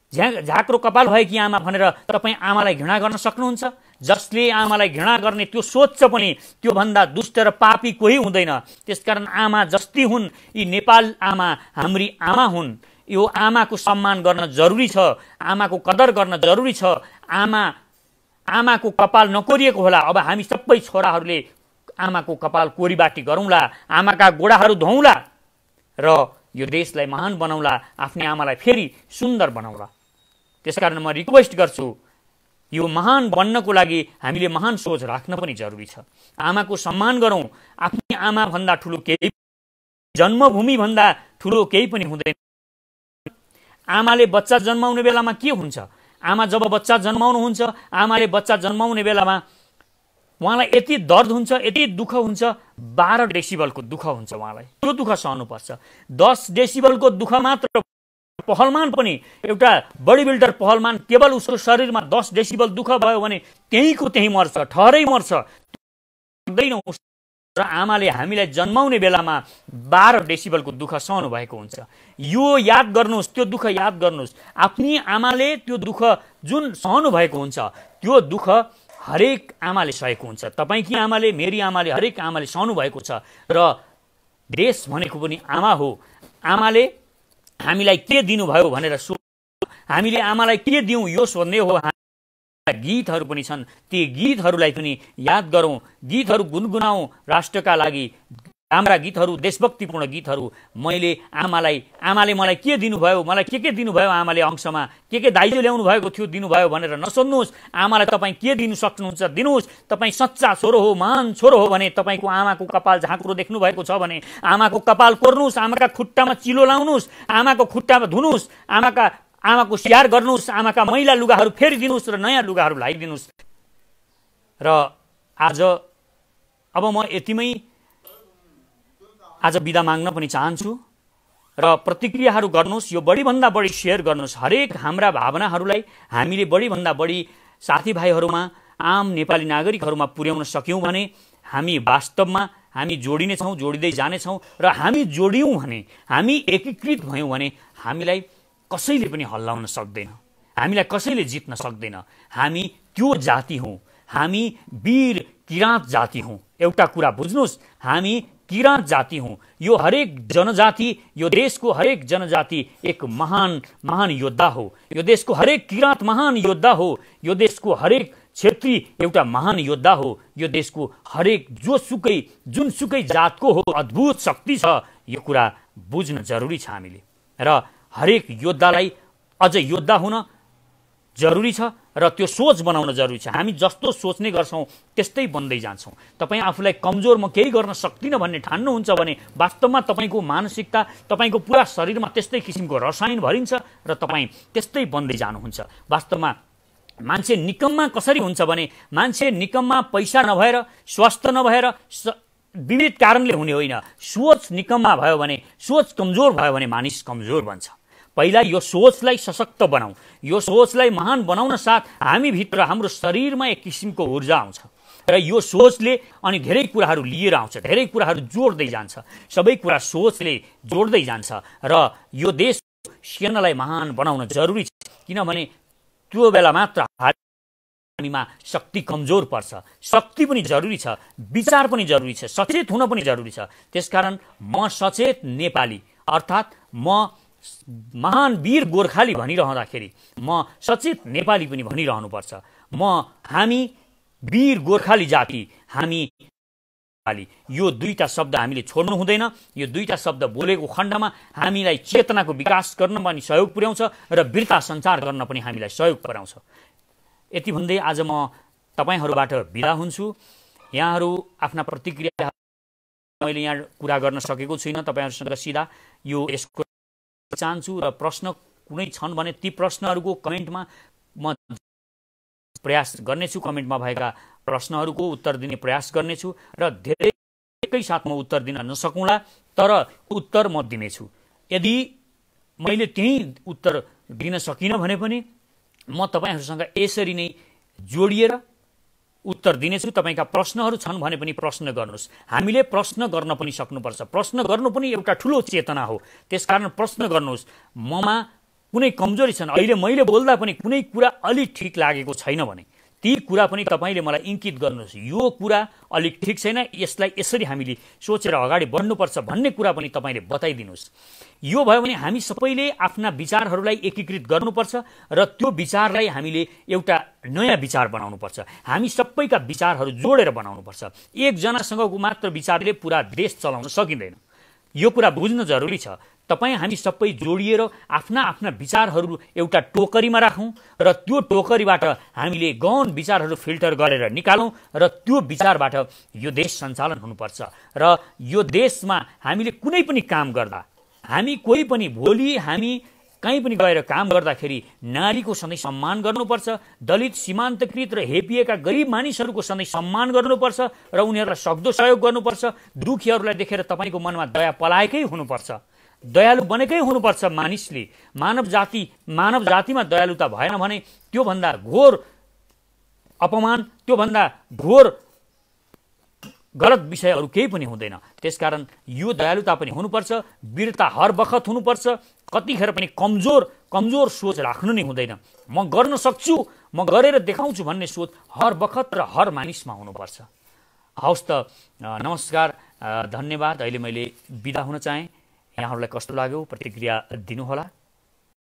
झाक्रो कपाल भएकी आमा भनेर तपाईँ आमालाई घृणा गर्न सक्नुहुन्छ? जसले आमालाई घृणा गर्ने त्यो सोच्छ पनि त्योभन्दा दुष्ट र पापी कोही हुँदैन। त्यसकारण आमा जस्ती हुन्, यी नेपाल आमा हाम्री आमा हुन्। यो आमाको सम्मान गर्न जरुरी छ, आमाको कदर गर्न जरुरी छ। आमाको कपाल नकोरिएको होला। अब हामी सबै छोराहरूले आमाको कपाल कोरीबाटी गरौँला, आमाका गोडाहरू धौँला र यो देशलाई महान बनाउला, आफ्नै आमालाई फेरि सुन्दर बनाउला। त्यसकारण म रिक्वेस्ट गर्छु, यो महान बन्नको लागि हामीले महान सोच राख्न पनि जरुरी छ। आमाको सम्मान गरौँ। आफ्नै आमा भन्दा ठुलो केही, जन्मभूमि भन्दा ठुलो केही पनि हुँदैन। आमाले बच्चा जन्माउने बेलामा के हुन्छ? आमा जब बच्चा जन्माउनुहुन्छ, आमाले बच्चा जन्माउने बेलामा उहाँलाई यति दर्द हुन्छ, यति दुःख हुन्छ, 12 डेसिबलको दुःख हुन्छ उहाँलाई। त्यो दुःख सहनुपर्छ। 10 डेसिबलको दुःख मात्र। पहलमान पनि एउटा बडी बिल्डर पहलमान, केवल उसको शरीरमा 10 डेसिबल दुःख भयो भने त्यहीँको त्यहीँ मर्छ, ठहरै मर्छ। र आमाले हामीलाई जन्माउने बेलामा 12 डेसिबलको दुःख सहनु भएको हुन्छ। यो याद गर्नुहोस्, त्यो दुःख याद गर्नुहोस्। आफ्नी आमाले त्यो दुःख जुन सहनु भएको हुन्छ, त्यो दुःख हरेक आमाले सहेको हुन्छ। तपाईकी आमाले, मेरी आमाले, हरेक आमाले सहनु भएको छ। र देश भनेको पनि आमा हो। आमाले हामीलाई के दिनुभयो भनेर हामीले आमालाई के दिउँ यो सोध्ने हो। गीतहरू पनि छन्, ती गीतहरूलाई पनि याद गरौँ, गीतहरू गुनगुनाउँ राष्ट्रका लागि, राम्रा गीतहरू, देशभक्तिपूर्ण गीतहरू। आमाले मलाई के दिनुभयो, मलाई के दिनुभयो, आमाले अंशमा के दाइजो ल्याउनु भएको थियो दिनुभयो भनेर नसोध्नुहोस्। आमालाई तपाईँ के दिनु सक्नुहुन्छ दिनुहोस्। तपाईँ सच्चा छोरो हो, महान छोरो हो भने तपाईँको आमाको कपाल झाँक्रो देख्नु भएको छ भने आमाको कपाल कोर्नुहोस्, आमाका खुट्टामा चिलो लाउनुहोस्, आमाको खुट्टामा धुनुहोस्, आमाको स्याहार गर्नुहोस्, आमाका मैला लुगाहरू फेरिदिनुहोस् र नयाँ लुगाहरू लगाइदिनुहोस्। र आज अब म यतिमै आज बिदा माग्न पनि चाहन्छु र प्रतिक्रियाहरू गर्नुहोस्, यो बढीभन्दा बढी सेयर गर्नुहोस्। हरेक हाम्रा भावनाहरूलाई हामीले बढीभन्दा बढी साथीभाइहरूमा, आम नेपाली नागरिकहरूमा पुर्याउन सक्यौँ भने हामी वास्तवमा हामी जोडिनेछौँ, जोडिँदै जानेछौँ। र हामी जोडियौँ भने, हामी एकीकृत भयौँ भने हामीलाई कसैले पनि हल्लाउन सक्दैन, हामीलाई कसैले जित्न सक्दैन। हामी त्यो जाति हौँ, हामी वीर किराँत जाति हौँ। एउटा कुरा बुझ्नुहोस्, हामी किराँत जाति हौँ। यो हरेक जनजाति, यो देशको हरेक जनजाति एक महान योद्धा हो। यो देशको हरेक किराँत महान योद्धा हो। यो देशको हरेक क्षेत्री एउटा महान योद्धा हो। यो देशको हरेक जुनसुकै जातको हो अद्भुत शक्ति छ। यो कुरा बुझ्न जरुरी छ हामीले। र हरेक योद्धालाई अझ योद्धा हुन जरुरी छ र त्यो सोच बनाउन जरुरी छ। हामी जस्तो सोच्ने गर्छौँ त्यस्तै बन्दै जान्छौँ। तपाईँ आफूलाई कमजोर म केही गर्न सक्दिनँ भन्ने ठान्नुहुन्छ भने वास्तवमा तपाईँको मानसिकता, तपाईँको पुरा शरीरमा त्यस्तै किसिमको रसायन भरिन्छ र तपाईँ त्यस्तै बन्दै जानुहुन्छ। वास्तवमा मान्छे निकम्मा कसरी हुन्छ भने, मान्छे निकम्मा पैसा नभएर, स्वास्थ्य नभएर, विविध कारणले हुने होइन। सोच निकम्मा भयो भने, सोच कमजोर भयो भने मानिस कमजोर बन्छ। पहिला यो सोचलाई सशक्त बनाऊ, यो सोचलाई महान बनाउन साथ हामीभित्र हाम्रो शरीरमा एक किसिमको ऊर्जा आउँछ र यो सोचले अनि धेरै कुराहरू लिएर आउँछ, धेरै कुराहरू जोड्दै जान्छ। सबै कुरा सोचले जोड्दै जान्छ र यो देश सेनालाई महान बनाउन जरुरी छ। किनभने त्यो बेला मात्र हामीमा शक्ति कमजोर पर्छ। शक्ति पनि जरुरी छ, विचार पनि जरुरी छ, सचेत हुन पनि जरुरी छ। त्यसकारण म सचेत नेपाली अर्थात् म महान वीर गोर्खाली भनिरहँदाखेरि म सचेत नेपाली पनि भनिरहनुपर्छ। हामी वीर गोर्खाली जाति, हामी नेपाली, यो दुईटा शब्द हामीले छोड्नु हुँदैन। यो दुईटा शब्द बोलेको खण्डमा हामीलाई चेतनाको विकास गर्न पनि सहयोग पुर्याउँछ र वीरता सञ्चार गर्न पनि हामीलाई सहयोग पुर्याउँछ। यति भन्दै आज म तपाईहरुबाट बिदा हुन्छु। यहाँहरु आफ्ना प्रतिक्रिया मैले यहाँ कुरा गर्न सकेको छैन तपाईहरुसँग सीधा यो यसको चाहन्छु र प्रश्न कुनै छन् भने ती प्रश्नहरुको कमेन्टमा म प्रयास गर्नेछु। कमेन्टमा भएका प्रश्नहरुको उत्तर दिने प्रयास गर्नेछु र धेरै एकै साथ म उत्तर दिन नसकुँला तर उत्तर म दिनेछु। यदि मैले त्यही उत्तर दिन सकिन भने पनि म तपाईहरुसँग यसरी नै जोडिएर उत्तर दिनेछु। तपाईका प्रश्नहरु छन् भने पनि प्रश्न गर्नुस्। हामीले प्रश्न गर्न पनि सक्नुपर्छ। प्रश्न गर्नु पनि एउटा ठूलो चेतना हो। त्यसकारण प्रश्न गर्नुस्। ममा कुनै कमजोरी छन्, अहिले मैले बोल्दा पनि कुनै कुरा अलि ठीक लागेको छैन भने ती कुरा पनि तपाईले मलाई इंकित गर्नुस्। यो कुरा अलि ठीक छैन, यसलाई यसरी हामीले सोचेर अगाडि बढ्नुपर्छ भन्ने कुरा पनि तपाईले बताइदिनुस्। यो भयो भने हामी सबैले आफ्ना विचारहरूलाई एकीकृत गर्नुपर्छ र त्यो विचारलाई हामीले एउटा नयाँ विचार बनाउनुपर्छ। हामी सबैका विचारहरू जोडेर बनाउनुपर्छ। एक जनासँगको मात्र विचारले पूरा देश चलाउन सकिँदैन। यो कुरा बुझ्न जरुरी छ। तपाई हामी सबै जोडिएर आफ्ना आफ्ना विचारहरू एउटा टोकरीमा राखौं र त्यो टोकरीबाट हामीले गहन विचारहरू फिल्टर गरेर निकालौं र त्यो विचारबाट यो देश सञ्चालन हुनुपर्छ। र यो देशमा हामीले कुनै पनि काम गर्दा, हामी कोही पनि भोलि हामी कहीँ पनि गएर काम गर्दाखेरि नारीको सधैँ सम्मान गर्नुपर्छ। दलित, सीमान्तकृत र हेपिएका गरीब मानिसहरूको सधैँ सम्मान गर्नुपर्छ र उनीहरूलाई सक्दो सहयोग गर्नुपर्छ। दुखीहरूलाई देखेर तपाईको मनमा दया पलाएकै हुनुपर्छ, दयालु बनेकै हुनुपर्छ। मानिसले मानव जातिमा दयालुता भएन भने त्यो भन्दा घोर अपमान, त्यो भन्दा घोर गलत विषय अरु केही पनि हुँदैन। त्यसकारण यो दयालुता पनि हुनुपर्छ, वीरता हर बखत हुनुपर्छ। कतिखेर पनि कमजोर सोच राख्नु नै हुँदैन। म गर्न सक्छु, म गरेर देखाउँछु भन्ने सोच हर बखत र हर मानिसमा हुनुपर्छ। हवस् त नमस्कार, धन्यवाद। अहिले मैले बिदा हुन चाहेँ। यहाँहरूलाई कस्तो लाग्यो प्रतिक्रिया दिनुहोला।